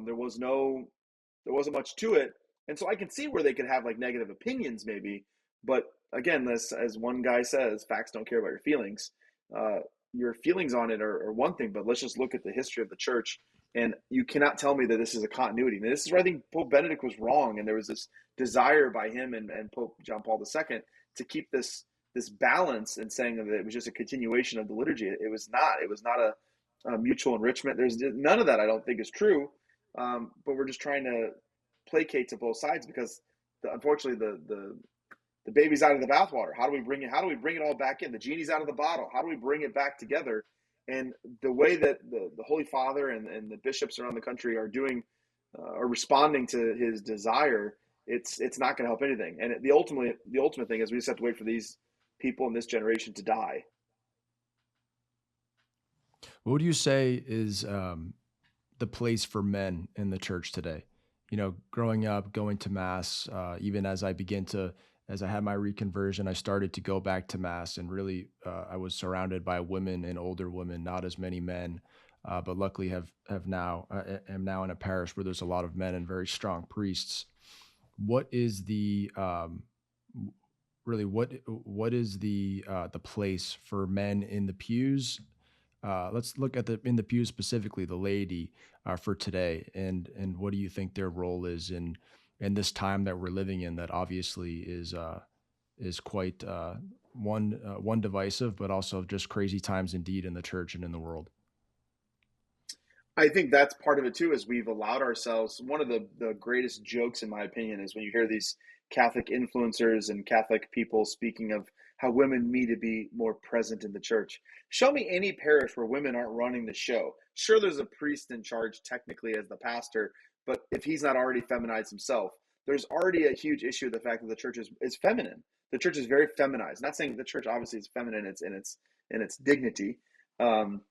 There was there wasn't much to it, and so I can see where they could have like negative opinions, maybe. But again, this, as one guy says, facts don't care about your feelings. Uh, your feelings on it are one thing, but let's just look at the history of the church. And you cannot tell me that this is a continuity. And this is where I think Pope Benedict was wrong, and there was this desire by him and Pope John Paul II to keep this balance and saying that it was just a continuation of the liturgy. It was not. It was not a mutual enrichment. There's none of that. I don't think is true. But we're just trying to placate to both sides because unfortunately the baby's out of the bathwater. How do we bring it? How do we bring it all back in? The genie's out of the bottle. How do we bring it back together? And the way that the Holy Father and the bishops around the country are doing, are responding to his desire, it's not going to help anything. And the ultimate thing is we just have to wait for these people in this generation to die. What would you say is the place for men in the church today? You know, growing up, going to mass, even as I had my reconversion, I started to go back to mass, and really, I was surrounded by women and older women, not as many men. But luckily, am now in a parish where there's a lot of men and very strong priests. What is w- really what is the place for men in the pews? Let's look at the in the pews specifically, the laity for today, and what do you think their role is in this time that we're living in? That obviously is quite one divisive, but also just crazy times indeed in the church and in the world. I think that's part of it too, is we've allowed ourselves. One of the greatest jokes, in my opinion, is when you hear these Catholic influencers and Catholic people speaking of how women need to be more present in the church. Show me any parish where women aren't running the show. Sure, there's a priest in charge technically as the pastor, but if he's not already feminized himself, there's already a huge issue with the fact that the church is feminine. The church is very feminized. Not saying the church obviously is feminine in its dignity. Um,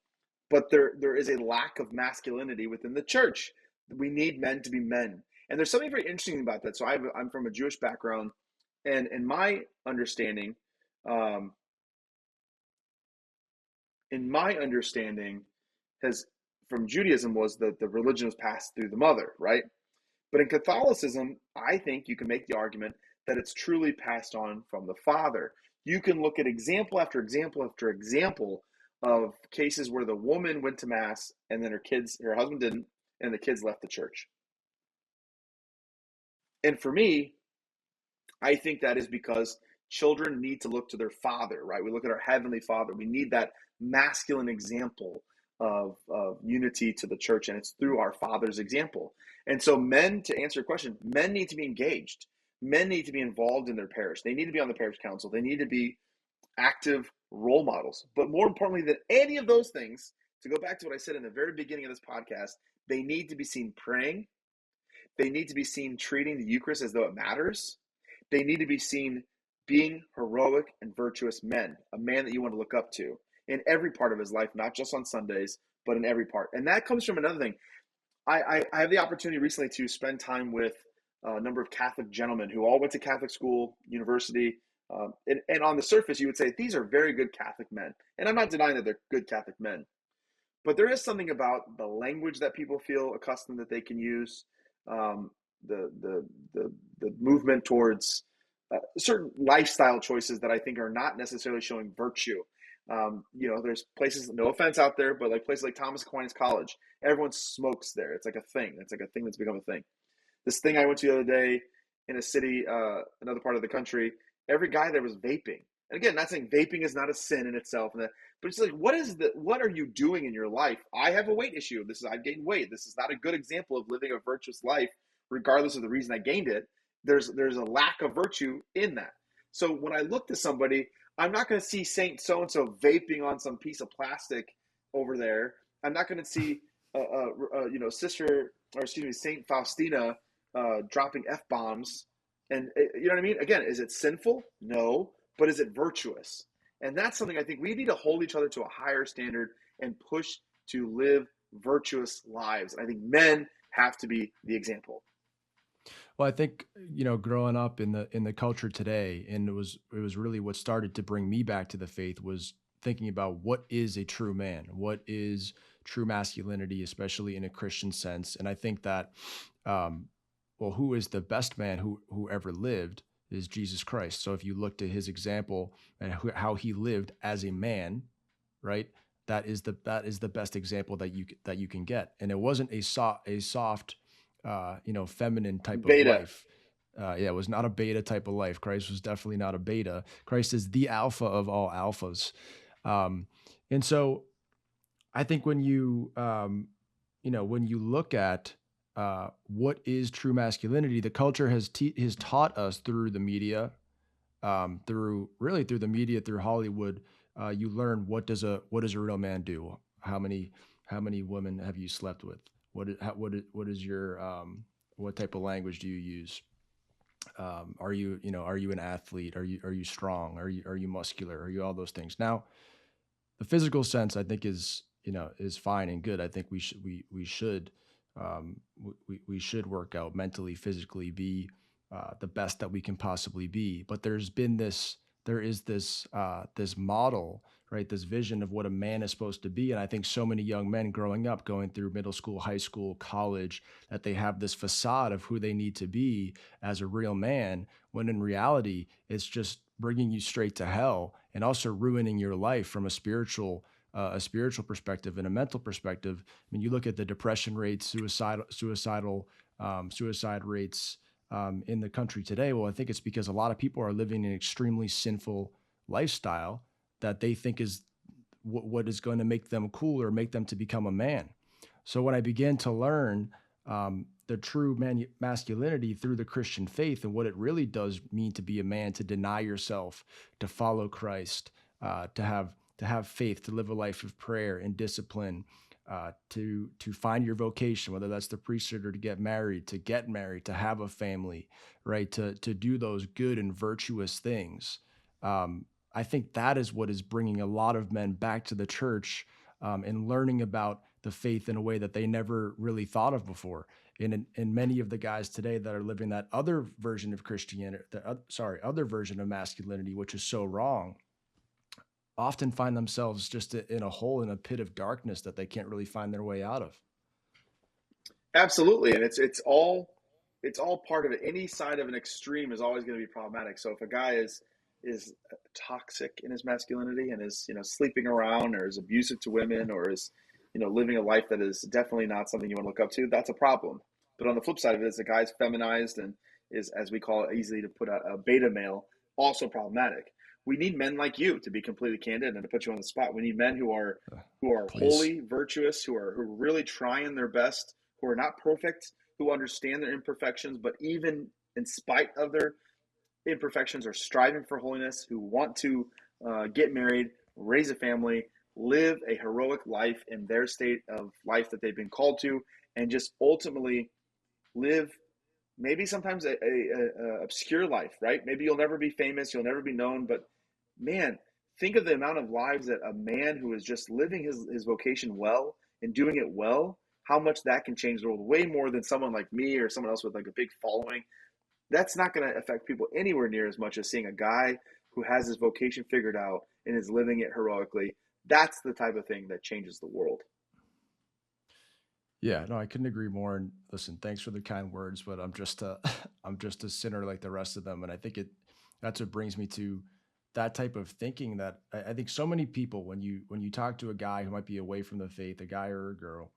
but there is a lack of masculinity within the church. We need men to be men, and there's something very interesting about that. So I'm from a Jewish background, and understanding, um, in my understanding, has from Judaism was that the religion was passed through the mother, right? But in Catholicism, I think you can make the argument that it's truly passed on from the father. You can look at example after example after example of cases where the woman went to mass and then her husband didn't, and the kids left the church. And for me, I think that is because children need to look to their father, right? We look at our heavenly father. We need that masculine example of unity to the church, and it's through our father's example. And so, men, to answer your question, men need to be engaged. Men need to be involved in their parish. They need to be on the parish council. They need to be active role models. But more importantly than any of those things, to go back to what I said in the very beginning of this podcast, they need to be seen praying. They need to be seen treating the Eucharist as though it matters. They need to be seen being heroic and virtuous men, a man that you want to look up to in every part of his life, not just on Sundays, but in every part. And that comes from another thing. I have the opportunity recently to spend time with a number of Catholic gentlemen who all went to Catholic school, university, and on the surface, you would say these are very good Catholic men. And I'm not denying that they're good Catholic men. But there is something about the language that people feel accustomed that they can use, um, the, the, the movement towards certain lifestyle choices that I think are not necessarily showing virtue. There's places, no offense out there, but like places like Thomas Aquinas College, everyone smokes there. It's like a thing. It's like a thing that's become a thing. This thing I went to the other day in a city, another part of the country, every guy there was vaping. And again, not saying vaping is not a sin in itself, but it's like, what are you doing in your life? I have a weight issue. I've gained weight. This is not a good example of living a virtuous life, regardless of the reason I gained it. There's a lack of virtue in that. So when I look to somebody, I'm not going to see Saint so and so vaping on some piece of plastic over there. I'm not going to see, Sister, or excuse me, Saint Faustina dropping f bombs, and you know what I mean. Again, is it sinful? No, but is it virtuous? And that's something I think we need to hold each other to a higher standard and push to live virtuous lives. And I think men have to be the example. Well, I think, growing up in the culture today, and it was really what started to bring me back to the faith, was thinking about what is a true man, what is true masculinity, especially in a Christian sense. And I think that, um, well, who is the best man who ever lived is Jesus Christ. So if you look to his example and how he lived as a man, right? That is the best example that you can get. And it wasn't a soft, feminine type of Beta. life. Yeah, it was not a beta type of life. Christ was definitely not a beta. Christ is the alpha of all alphas. Um, and so I think when you look at what is true masculinity, the culture has taught us through the media, through Hollywood. You learn what does a real man do? How many women have you slept with? What is your what type of language do you use? Are you an athlete? Are you strong? Are you muscular? Are you all those things? Now, the physical sense, I think, is fine and good. I think we should work out mentally, physically, be the best that we can possibly be. But there is this model, right? This vision of what a man is supposed to be, and I think so many young men growing up, going through middle school, high school, college, that they have this facade of who they need to be as a real man, when in reality, it's just bringing you straight to hell and also ruining your life from a spiritual perspective and a mental perspective. I mean, you look at the depression rates, suicide rates in the country today. Well, I think it's because a lot of people are living an extremely sinful lifestyle that they think is what is going to make them cool or make them to become a man. So when I began to learn the true masculinity through the Christian faith and what it really does mean to be a man, to deny yourself, to follow Christ, to have faith, to live a life of prayer and discipline, to find your vocation, whether that's the priesthood or to get married, to have a family, right? To do those good and virtuous things. I think that is what is bringing a lot of men back to the church, and learning about the faith in a way that they never really thought of before. And many of the guys today that are living that other version of Christianity, other version of masculinity, which is so wrong, often find themselves just in a hole, in a pit of darkness that they can't really find their way out of. Absolutely, and it's all part of it. Any side of an extreme is always going to be problematic. So if a guy is toxic in his masculinity and is sleeping around or is abusive to women or is living a life that is definitely not something you want to look up to, that's a problem. But on the flip side of it, is the guy's feminized and is, as we call it, easily to put out, a beta male, also problematic. We need men like you, to be completely candid and to put you on the spot. We need men who are Please. holy, virtuous, who are really trying their best, who are not perfect, who understand their imperfections, but even in spite of their imperfections are striving for holiness, who want to get married, raise a family, live a heroic life in their state of life that they've been called to, and just ultimately live maybe sometimes a obscure life, right? Maybe you'll never be famous, you'll never be known, but man, think of the amount of lives that a man who is just living his vocation well and doing it well, how much that can change the world way more than someone like me or someone else with like a big following. That's not going to affect people anywhere near as much as seeing a guy who has his vocation figured out and is living it heroically. That's the type of thing that changes the world. Yeah, no, I couldn't agree more. And listen, thanks for the kind words, but I'm just a I'm just a sinner like the rest of them. And I think that's what brings me to that type of thinking that I think so many people, when you talk to a guy who might be away from the faith, a guy or a girl,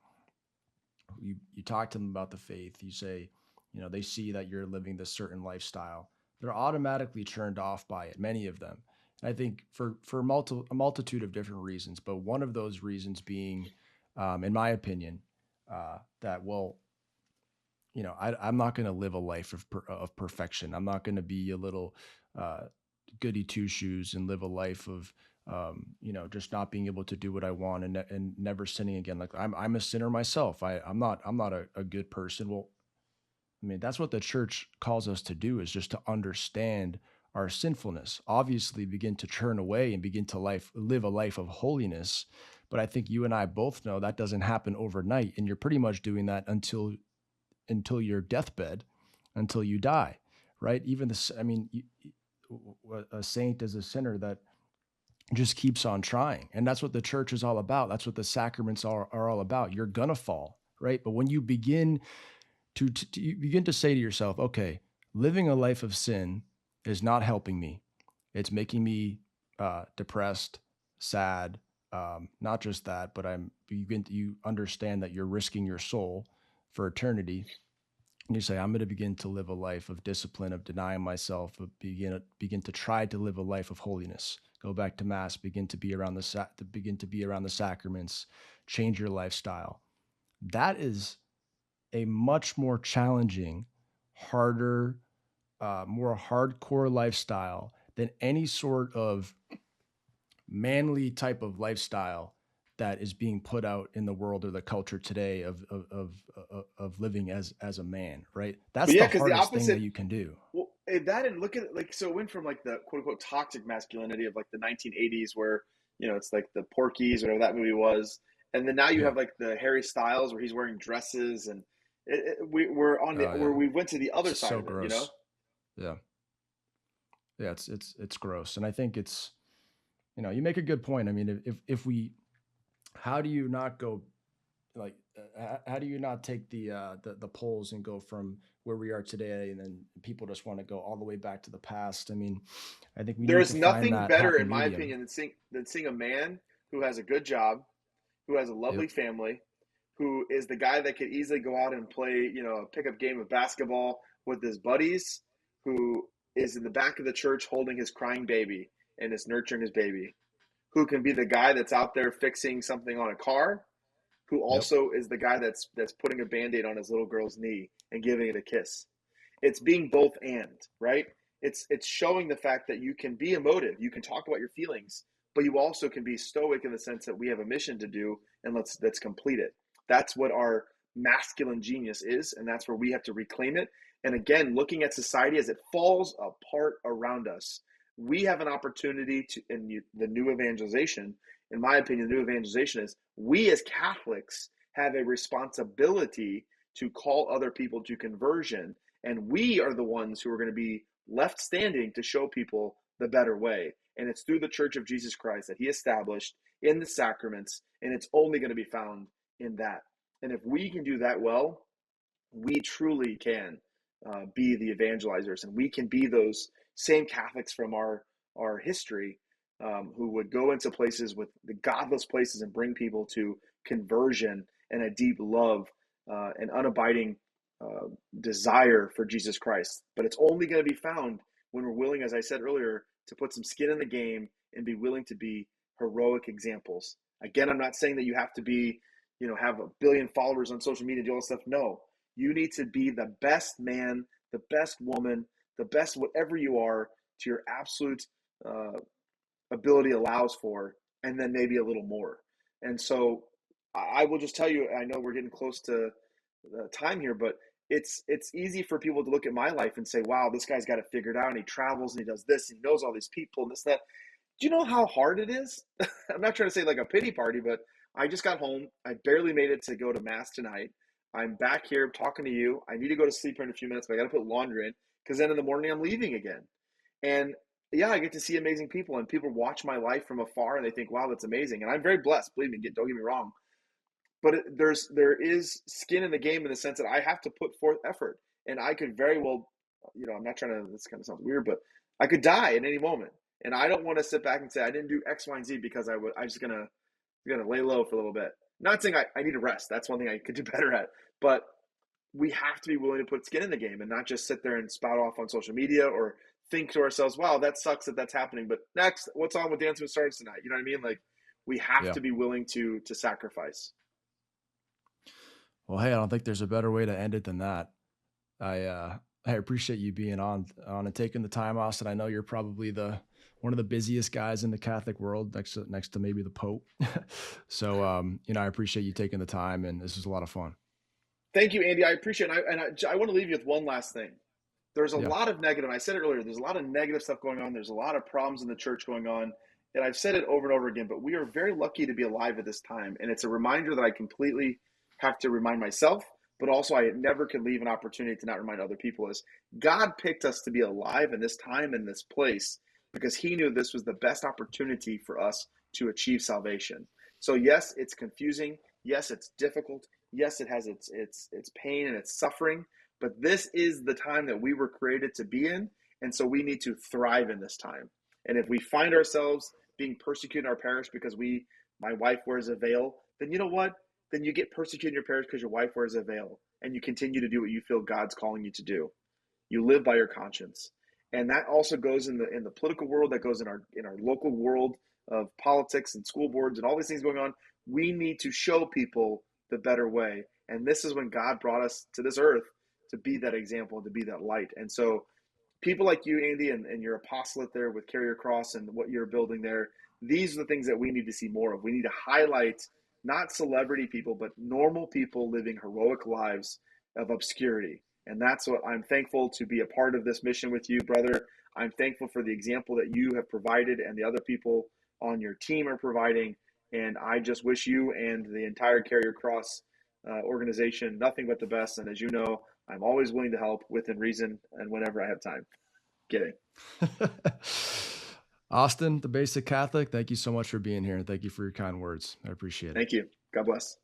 you talk to them about the faith, you say, you know, they see that you're living this certain lifestyle, they're automatically turned off by it, many of them. And I think for a multitude of different reasons, but one of those reasons being, in my opinion, that, well, you know, I'm not going to live a life of perfection. I'm not going to be a little uh, goody two shoes and live a life of, you know, just not being able to do what I want, and never sinning again. Like, I'm a sinner myself. I'm not a good person. Well, I mean, that's what the church calls us to do, is just to understand our sinfulness, obviously begin to turn away and begin to live a life of holiness. But I think you and I both know that doesn't happen overnight. And you're pretty much doing that until your deathbed, until you die, right? Even this, I mean, a saint is a sinner that just keeps on trying. And that's what the church is all about. That's what the sacraments are all about. You're going to fall, right? But when you begin you begin to say to yourself, okay, living a life of sin is not helping me. It's making me depressed, sad. Not just that, but you understand that you're risking your soul for eternity. And you say, I'm going to begin to live a life of discipline, of denying myself, of begin to try to live a life of holiness. Go back to mass, begin to be around the sacraments, change your lifestyle. That is a much more challenging, harder, more hardcore lifestyle than any sort of manly type of lifestyle that is being put out in the world or the culture today of living as a man, right? That's But yeah, the because the hardest thing that opposite. you can do. Well, that and look at it, like, so it went from like the quote unquote toxic masculinity of like the 1980s, where it's like the Porky's, whatever that movie was, and then now you Yeah. have like the Harry Styles where he's wearing dresses, and we're on the Oh where yeah. we went to the other It's side so of it. gross. Yeah. Yeah. It's gross, and I think it's, you know, you make a good point. I mean, if we, how do you not go, like, how do you not take the polls and go from where we are today, and then people just want to go all the way back to the past? I mean, I think we need There's to find nothing that better, happy in my medium. opinion, than seeing a man who has a good job, who has a Yep. lovely family, who is the guy that could easily go out and play, a pickup game of basketball with his buddies, who is in the back of the church holding his crying baby and is nurturing his baby, who can be the guy that's out there fixing something on a car, who Yep. also is the guy that's putting a band-aid on his little girl's knee and giving it a kiss. It's being both and, right? It's showing the fact that you can be emotive, you can talk about your feelings, but you also can be stoic in the sense that we have a mission to do, and let's complete it. That's what our masculine genius is, and that's where we have to reclaim it. And again, looking at society as it falls apart around us, we have an opportunity to, the new evangelization, in my opinion, the new evangelization is we as Catholics have a responsibility to call other people to conversion, and we are the ones who are going to be left standing to show people the better way. And it's through the Church of Jesus Christ that he established in the sacraments, and it's only going to be found in that. And if we can do that well, we truly can be the evangelizers, and we can be those same Catholics from our history, who would go into places with the godless places and bring people to conversion and a deep love and unabiding uh, desire for Jesus Christ. But it's only going to be found when we're willing, as I said earlier, to put some skin in the game and be willing to be heroic examples. Again, I'm not saying that you have to be, have a billion followers on social media and do all this stuff. No, you need to be the best man, the best woman, the best whatever you are to your absolute uh, ability allows for, and then maybe a little more. And so I will just tell you, I know we're getting close to the time here, but it's easy for people to look at my life and say, wow, this guy's got it figured out, and he travels and he does this and he knows all these people and this and that. Do you know how hard it is? I'm not trying to say like a pity party, but I just got home. I barely made it to go to mass tonight. I'm back here talking to you. I need to go to sleep here in a few minutes, but I got to put laundry in because then in the morning I'm leaving again. And yeah, I get to see amazing people, and people watch my life from afar and they think, wow, that's amazing. And I'm very blessed. Believe me, don't get me wrong. But there is skin in the game in the sense that I have to put forth effort, and I could very well, I'm not trying to. This kind of sounds weird, but I could die at any moment. And I don't want to sit back and say I didn't do X, Y, and Z because I just gonna lay low for a little bit. Not saying I need to rest. That's one thing I could do better at. But we have to be willing to put skin in the game and not just sit there and spout off on social media or think to ourselves, wow, that sucks that that's happening. But next, what's on with Dancing with Stars tonight? You know what I mean? Like we have Yeah. to be willing to sacrifice. Well, hey, I don't think there's a better way to end it than that. I appreciate you being on and taking the time, Austin. I know you're probably the one of the busiest guys in the Catholic world, next to maybe the Pope. So, I appreciate you taking the time, and this was a lot of fun. Thank you, Andy. I appreciate it. I want to leave you with one last thing. There's a Yeah, lot of negative. I said it earlier. There's a lot of negative stuff going on. There's a lot of problems in the church going on. And I've said it over and over again, but we are very lucky to be alive at this time. And it's a reminder that I completely have to remind myself, but also I never can leave an opportunity to not remind other people is God picked us to be alive in this time, in this place, because he knew this was the best opportunity for us to achieve salvation. So yes, it's confusing. Yes, it's difficult. Yes, it has its pain and its suffering, but this is the time that we were created to be in. And so we need to thrive in this time. And if we find ourselves being persecuted in our parish because my wife wears a veil, then you know what? Then you get persecuted in your parish because your wife wears a veil and you continue to do what you feel God's calling you to do. You live by your conscience. And that also goes in the political world, that goes in our local world of politics and school boards and all these things going on. We need to show people the better way. And this is when God brought us to this earth to be that example, to be that light. And so people like you, Andy, and your apostolate there with Carrier Cross and what you're building there, these are the things that we need to see more of. We need to highlight not celebrity people, but normal people living heroic lives of obscurity. And that's what I'm thankful to be a part of this mission with you, brother. I'm thankful for the example that you have provided and the other people on your team are providing. And I just wish you and the entire Carrier Cross organization nothing but the best. And as you know, I'm always willing to help within reason and whenever I have time. Kidding. Austin, the basic Catholic. Thank you so much for being here, and thank you for your kind words. I appreciate it. Thank you. God bless.